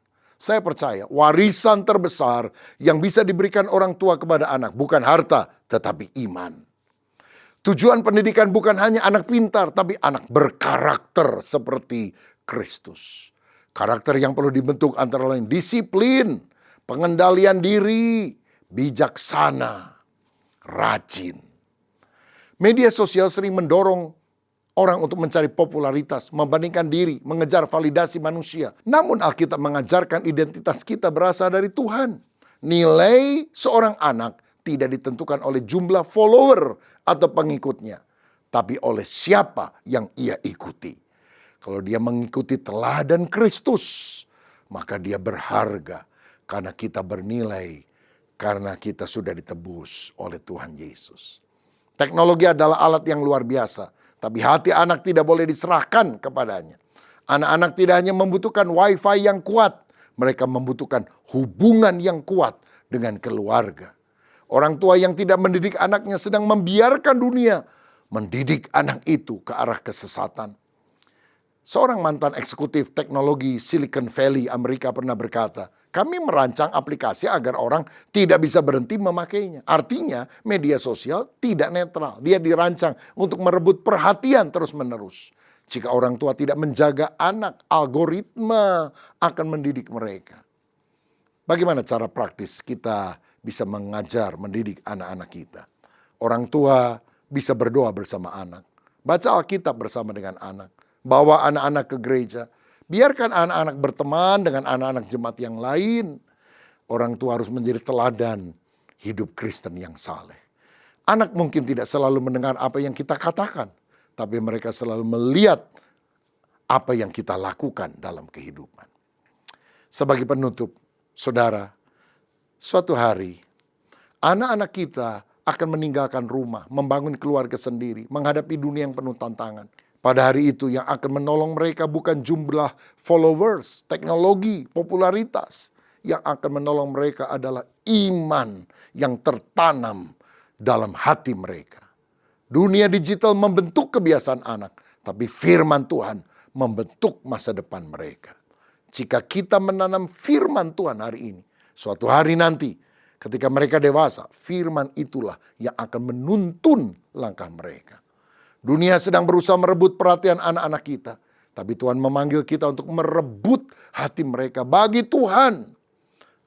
Speaker 3: Saya percaya warisan terbesar yang bisa diberikan orang tua kepada anak bukan harta tetapi iman. Tujuan pendidikan bukan hanya anak pintar tapi anak berkarakter seperti Kristus. Karakter yang perlu dibentuk antara lain disiplin, pengendalian diri, bijaksana, rajin. Media sosial sering mendorong orang untuk mencari popularitas, membandingkan diri, mengejar validasi manusia. Namun Alkitab mengajarkan identitas kita berasal dari Tuhan. Nilai seorang anak tidak ditentukan oleh jumlah follower atau pengikutnya, tapi oleh siapa yang ia ikuti. Kalau dia mengikuti teladan Kristus, maka dia berharga karena kita bernilai, karena kita sudah ditebus oleh Tuhan Yesus. Teknologi adalah alat yang luar biasa, tapi hati anak tidak boleh diserahkan kepadanya. Anak-anak tidak hanya membutuhkan wifi yang kuat, mereka membutuhkan hubungan yang kuat dengan keluarga. Orang tua yang tidak mendidik anaknya sedang membiarkan dunia mendidik anak itu ke arah kesesatan. Seorang mantan eksekutif teknologi Silicon Valley Amerika pernah berkata, kami merancang aplikasi agar orang tidak bisa berhenti memakainya. Artinya media sosial tidak netral. Dia dirancang untuk merebut perhatian terus-menerus. Jika orang tua tidak menjaga anak, algoritma akan mendidik mereka. Bagaimana cara praktis kita bisa mengajar, mendidik anak-anak kita? Orang tua bisa berdoa bersama anak. Baca Alkitab bersama dengan anak. Bawa anak-anak ke gereja. Biarkan anak-anak berteman dengan anak-anak jemaat yang lain. Orang tua harus menjadi teladan hidup Kristen yang saleh. Anak mungkin tidak selalu mendengar apa yang kita katakan, tapi mereka selalu melihat apa yang kita lakukan dalam kehidupan. Sebagai penutup, saudara, suatu hari anak-anak kita akan meninggalkan rumah, membangun keluarga sendiri, menghadapi dunia yang penuh tantangan. Pada hari itu yang akan menolong mereka bukan jumlah followers, teknologi, popularitas. Yang akan menolong mereka adalah iman yang tertanam dalam hati mereka. Dunia digital membentuk kebiasaan anak, tapi firman Tuhan membentuk masa depan mereka. Jika kita menanam firman Tuhan hari ini, suatu hari nanti ketika mereka dewasa, firman itulah yang akan menuntun langkah mereka. Dunia sedang berusaha merebut perhatian anak-anak kita. Tapi Tuhan memanggil kita untuk merebut hati mereka bagi Tuhan.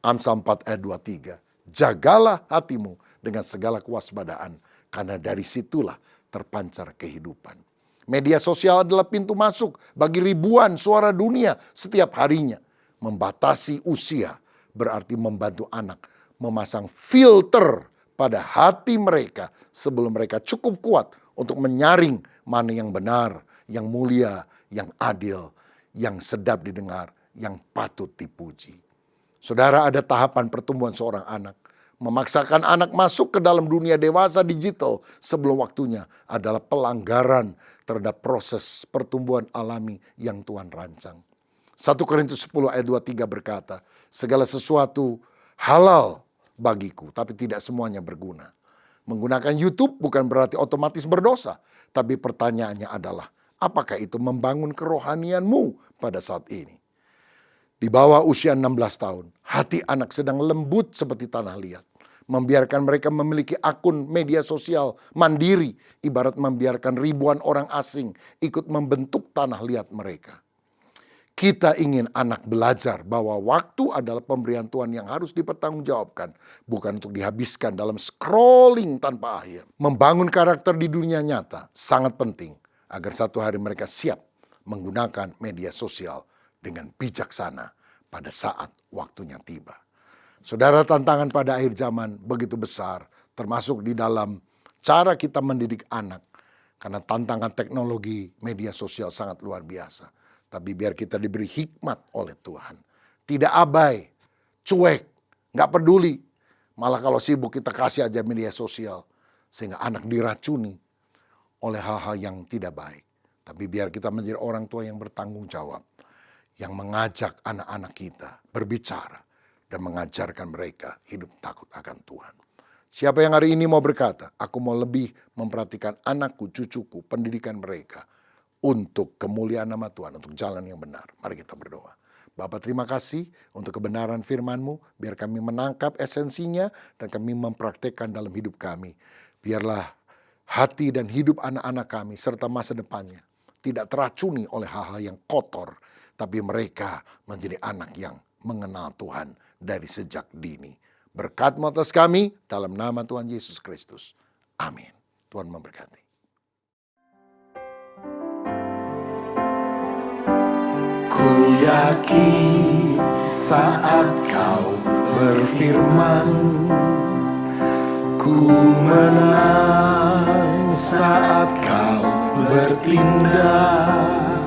Speaker 3: Amsal 4 ayat 23. Jagalah hatimu dengan segala kewaspadaan. Karena dari situlah terpancar kehidupan. Media sosial adalah pintu masuk bagi ribuan suara dunia setiap harinya. Membatasi usia berarti membantu anak memasang filter pada hati mereka sebelum mereka cukup kuat untuk menyaring mana yang benar, yang mulia, yang adil, yang sedap didengar, yang patut dipuji. Saudara, ada tahapan pertumbuhan seorang anak. Memaksakan anak masuk ke dalam dunia dewasa digital sebelum waktunya adalah pelanggaran terhadap proses pertumbuhan alami yang Tuhan rancang. 1 Korintus 10 ayat 23 berkata, segala sesuatu halal bagiku, tapi tidak semuanya berguna. Menggunakan YouTube bukan berarti otomatis berdosa. Tapi pertanyaannya adalah, apakah itu membangun kerohanianmu pada saat ini? Di bawah usia 16 tahun, hati anak sedang lembut seperti tanah liat. Membiarkan mereka memiliki akun media sosial mandiri, ibarat membiarkan ribuan orang asing ikut membentuk tanah liat mereka. Kita ingin anak belajar bahwa waktu adalah pemberian Tuhan yang harus dipertanggungjawabkan. Bukan untuk dihabiskan dalam scrolling tanpa akhir. Membangun karakter di dunia nyata sangat penting. Agar satu hari mereka siap menggunakan media sosial dengan bijaksana pada saat waktunya tiba. Saudara, tantangan pada akhir zaman begitu besar. Termasuk di dalam cara kita mendidik anak. Karena tantangan teknologi media sosial sangat luar biasa. Tapi biar kita diberi hikmat oleh Tuhan. Tidak abai, cuek, gak peduli. Malah kalau sibuk kita kasih aja media sosial. Sehingga anak diracuni oleh hal-hal yang tidak baik. Tapi biar kita menjadi orang tua yang bertanggung jawab. Yang mengajak anak-anak kita berbicara. Dan mengajarkan mereka hidup takut akan Tuhan. Siapa yang hari ini mau berkata, aku mau lebih memperhatikan anakku, cucuku, pendidikan mereka. Untuk kemuliaan nama Tuhan, untuk jalan yang benar. Mari kita berdoa. Bapa, terima kasih untuk kebenaran firman-Mu. Biar kami menangkap esensinya dan kami mempraktekkan dalam hidup kami. Biarlah hati dan hidup anak-anak kami serta masa depannya tidak teracuni oleh hal-hal yang kotor. Tapi mereka menjadi anak yang mengenal Tuhan dari sejak dini. Berkat-Mu atas kami dalam nama Tuhan Yesus Kristus. Amin. Tuhan memberkati.
Speaker 4: Ku yakin saat kau berfirman, ku menang saat kau bertindak.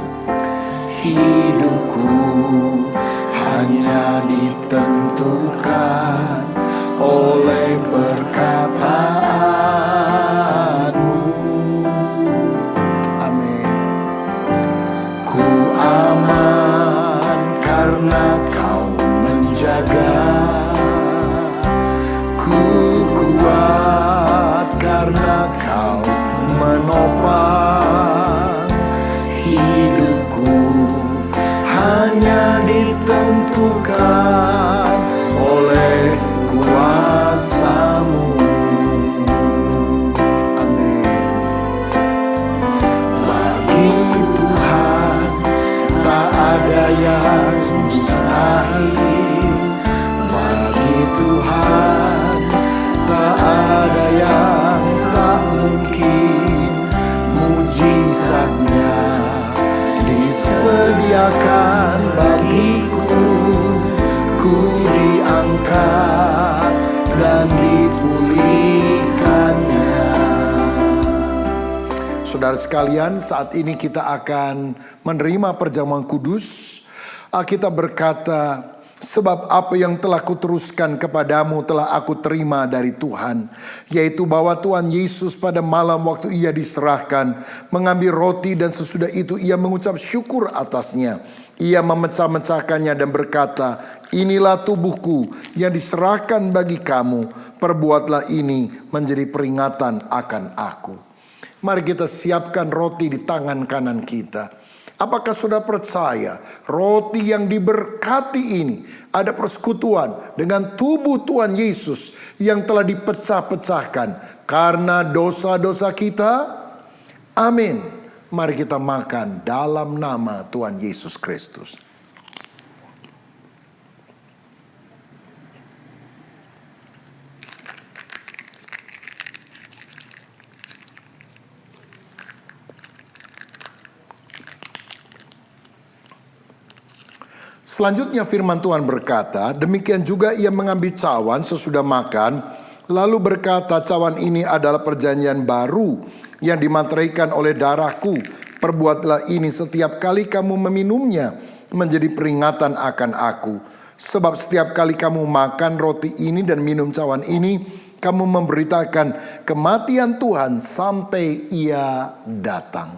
Speaker 4: hidupku hanya ditentukan oleh perkataanmu. Amin. Ku aman karena kau menjaga, ku kuat karena kau menopang. Hidupku hanya ditentukan oleh kuasa-Mu. Amin. Bagi Tuhan tak ada yang mustahil. Bagi Tuhan tak ada yang tak mungkin. Mujizatnya disediakan bagiku, ku diangkat dan dipulihkannya. Saudara sekalian, saat ini kita akan menerima perjamuan kudus. Alkitab berkata, sebab apa yang telah kuteruskan kepadamu telah aku terima dari Tuhan, yaitu bahwa Tuhan Yesus pada malam waktu ia diserahkan mengambil roti, dan sesudah itu ia mengucap syukur atasnya. Ia memecah-mecahkannya dan berkata, inilah tubuhku yang diserahkan bagi kamu, perbuatlah ini menjadi peringatan akan aku. Mari kita siapkan roti di tangan kanan kita. Apakah saudara percaya roti yang diberkati ini ada persekutuan dengan tubuh Tuhan Yesus yang telah dipecah-pecahkan karena dosa-dosa kita? Amin. Mari kita makan dalam nama Tuhan Yesus Kristus. Selanjutnya firman Tuhan berkata, demikian juga ia mengambil cawan sesudah makan, lalu berkata, cawan ini adalah perjanjian baru yang dimateraikan oleh darahku. Perbuatlah ini setiap kali kamu meminumnya menjadi peringatan akan aku. Sebab setiap kali kamu makan roti ini dan minum cawan ini, kamu memberitakan kematian Tuhan sampai ia datang.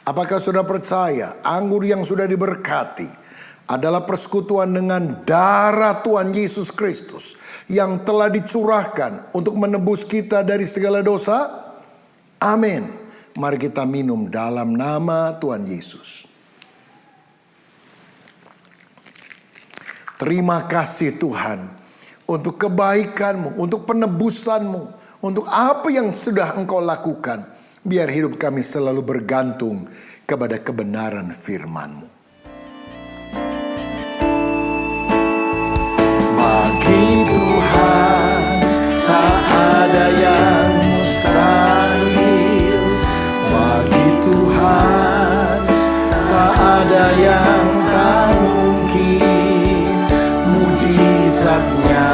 Speaker 4: Apakah saudara percaya anggur yang sudah diberkati adalah persekutuan dengan darah Tuhan Yesus Kristus yang telah dicurahkan untuk menebus kita dari segala dosa? Amin. Mari kita minum dalam nama Tuhan Yesus. Terima kasih Tuhan untuk kebaikan-Mu, untuk penebusan-Mu, untuk apa yang sudah Engkau lakukan. Biar hidup kami selalu bergantung kepada kebenaran firman-Mu. Bagi Tuhan tak ada yang mustahil. Bagi Tuhan tak ada yang tak mungkin. Mujizatnya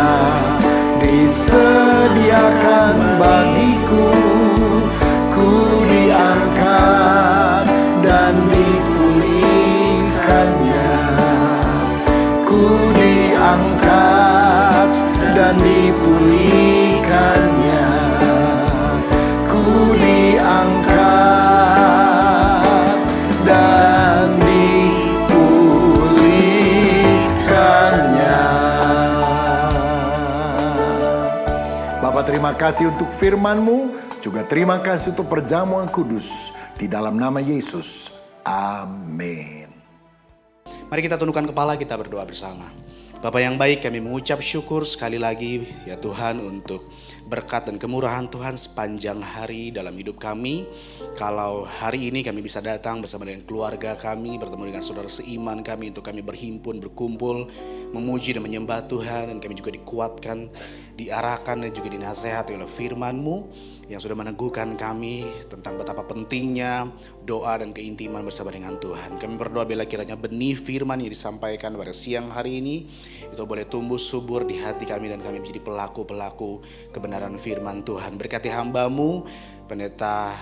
Speaker 4: disediakan bagiku, ku diangkat dan dipulihkannya. Ku diangkat dan dipulihkannya. Ku diangkat dan dipulihkannya. Bapa, terima kasih untuk firman-Mu, juga terima kasih untuk perjamuan kudus. Di dalam nama Yesus, amin.
Speaker 5: Mari kita tundukkan kepala, kita berdoa bersama. Bapa yang baik, kami mengucap syukur sekali lagi ya Tuhan untuk berkat dan kemurahan Tuhan sepanjang hari dalam hidup kami. Kalau hari ini kami bisa datang bersama dengan keluarga kami, bertemu dengan saudara seiman kami untuk kami berhimpun, berkumpul, memuji dan menyembah Tuhan. Dan kami juga dikuatkan, diarahkan dan juga dinasehati oleh firman-Mu yang sudah meneguhkan kami tentang betapa pentingnya doa dan keintiman bersama dengan Tuhan. Kami berdoa bila kiranya benih firman yang disampaikan pada siang hari ini itu boleh tumbuh subur di hati kami dan kami menjadi pelaku-pelaku kebenaran firman Tuhan. Berkati hamba-Mu Pendeta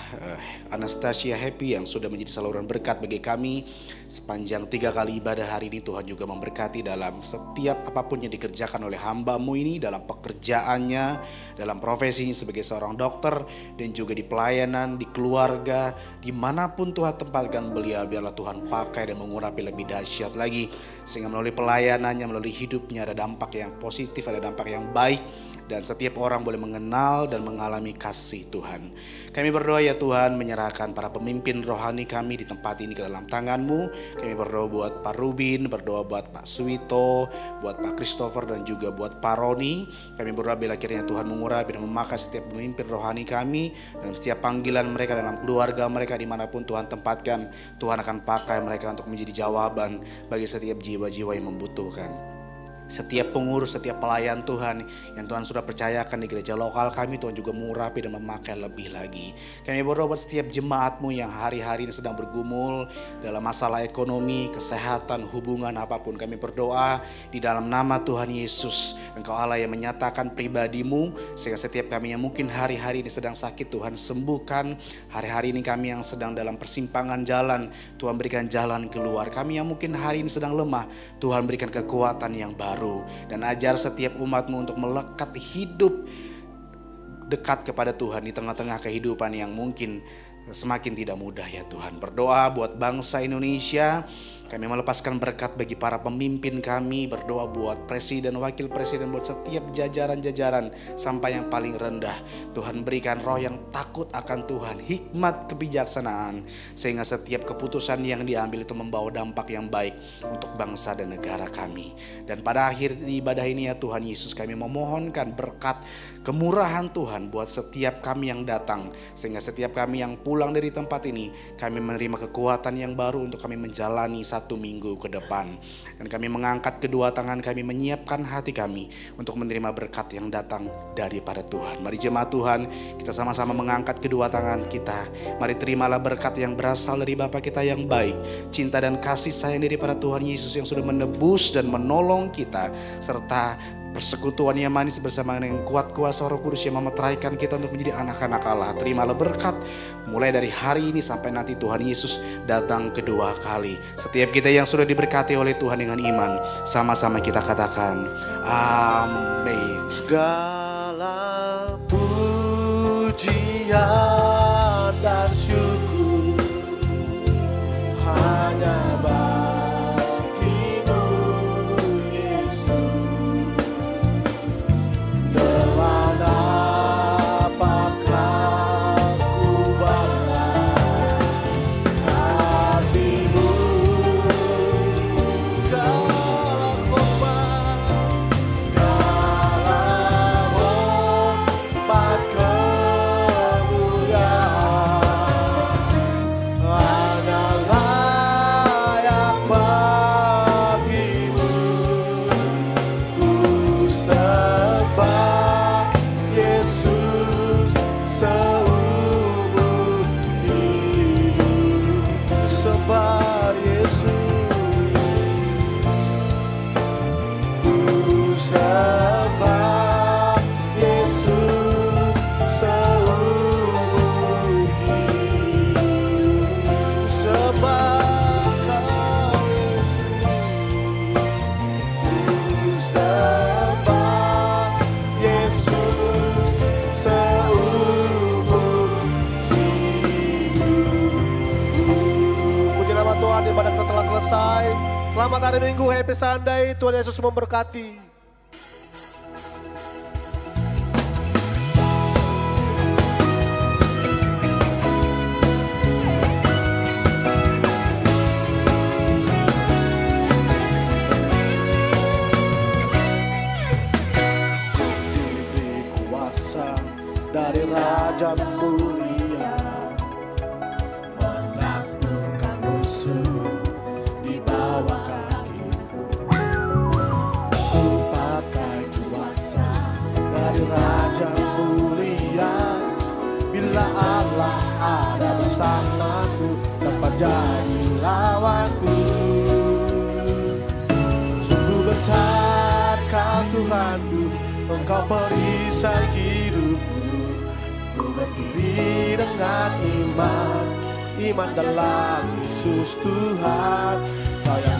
Speaker 5: Anastasia Happy yang sudah menjadi saluran berkat bagi kami sepanjang 3 kali ibadah hari ini. Tuhan juga memberkati dalam setiap apapun yang dikerjakan oleh hamba-Mu ini, dalam pekerjaannya, dalam profesinya sebagai seorang dokter, dan juga di pelayanan, di keluarga, dimanapun Tuhan tempatkan beliau, biarlah Tuhan pakai dan mengurapi lebih dahsyat lagi, sehingga melalui pelayanannya, melalui hidupnya ada dampak yang positif, ada dampak yang baik, dan setiap orang boleh mengenal dan mengalami kasih Tuhan. Kami berdoa ya Tuhan, menyerahkan para pemimpin rohani kami di tempat ini ke dalam tangan-Mu. Kami berdoa buat Pak Rubin, berdoa buat Pak Suwito, buat Pak Christopher, dan juga buat Pak Roni. Kami berdoa bila kiranya Tuhan mengurapi dan memakai setiap pemimpin rohani kami, dan setiap panggilan mereka dalam keluarga mereka dimanapun Tuhan tempatkan. Tuhan akan pakai mereka untuk menjadi jawaban bagi setiap jiwa-jiwa yang membutuhkan. Setiap pengurus, setiap pelayan Tuhan yang Tuhan sudah percayakan di gereja lokal kami, Tuhan juga mengurapi dan memakai lebih lagi. Kami berdoa buat setiap jemaat-Mu yang hari-hari ini sedang bergumul dalam masalah ekonomi, kesehatan, hubungan apapun. Kami berdoa di dalam nama Tuhan Yesus, Engkau Allah yang menyatakan pribadi-Mu, sehingga setiap kami yang mungkin hari-hari ini sedang sakit, Tuhan sembuhkan. Hari-hari ini kami yang sedang dalam persimpangan jalan, Tuhan berikan jalan keluar. Kami yang mungkin hari ini sedang lemah, Tuhan berikan kekuatan yang baru. Dan ajar setiap umat-Mu untuk melekat hidup dekat kepada Tuhan di tengah-tengah kehidupan yang mungkin semakin tidak mudah ya Tuhan. Berdoa buat bangsa Indonesia. Kami melepaskan berkat bagi para pemimpin kami. Berdoa buat presiden, wakil presiden, buat setiap jajaran-jajaran sampai yang paling rendah. Tuhan berikan roh yang takut akan Tuhan, hikmat kebijaksanaan, sehingga setiap keputusan yang diambil itu membawa dampak yang baik untuk bangsa dan negara kami. Dan pada akhir ibadah ini ya Tuhan Yesus, kami memohonkan berkat kemurahan Tuhan buat setiap kami yang datang, sehingga setiap kami yang pulang dari tempat ini, kami menerima kekuatan yang baru untuk kami menjalani 1 minggu ke depan. Dan kami mengangkat kedua tangan kami, menyiapkan hati kami untuk menerima berkat yang datang daripada Tuhan. Mari jemaat Tuhan, kita sama-sama mengangkat kedua tangan kita. Mari terimalah berkat yang berasal dari Bapa kita yang baik, cinta dan kasih sayang daripada Tuhan Yesus yang sudah menebus dan menolong kita, serta persekutuan yang manis bersama dengan kuat kuasa Roh Kudus yang memeteraikan kita untuk menjadi anak-anak Allah. Terimalah berkat mulai dari hari ini sampai nanti Tuhan Yesus datang kedua kali. Setiap kita yang sudah diberkati oleh Tuhan dengan iman, sama-sama kita katakan amin.
Speaker 1: Segala pujian dan syukur hanya bagimu Yesus. Telah dapatkan ku balas kasih-Mu. Segala hormat, segala hormat kemuliaan hanya layak bagimu. Ku sembah Yesus seumur hidup. Ku sembah Yesus. Ku sembah Yesus seumur hidup. Ku sembah Kau Yesus. Ku sembah Yesus seumur hidup. Puji nama Tuhan, ibadah kita telah selesai. Selamat hari Minggu, happy Sunday. Tuhan Yesus memberkati. Diberi kuasa dari Raja Mulia, menaklukkan musuh di bawah kakiku. Ku pakai kuasa dari Raja Mulia, bila Allah ada bersamaku, siapa jadi lawanku? Sungguh besar Kau Tuhanku, Engkau perisai hidupku. Ku diri dengan iman dalam Yesus Tuhan. Kau yang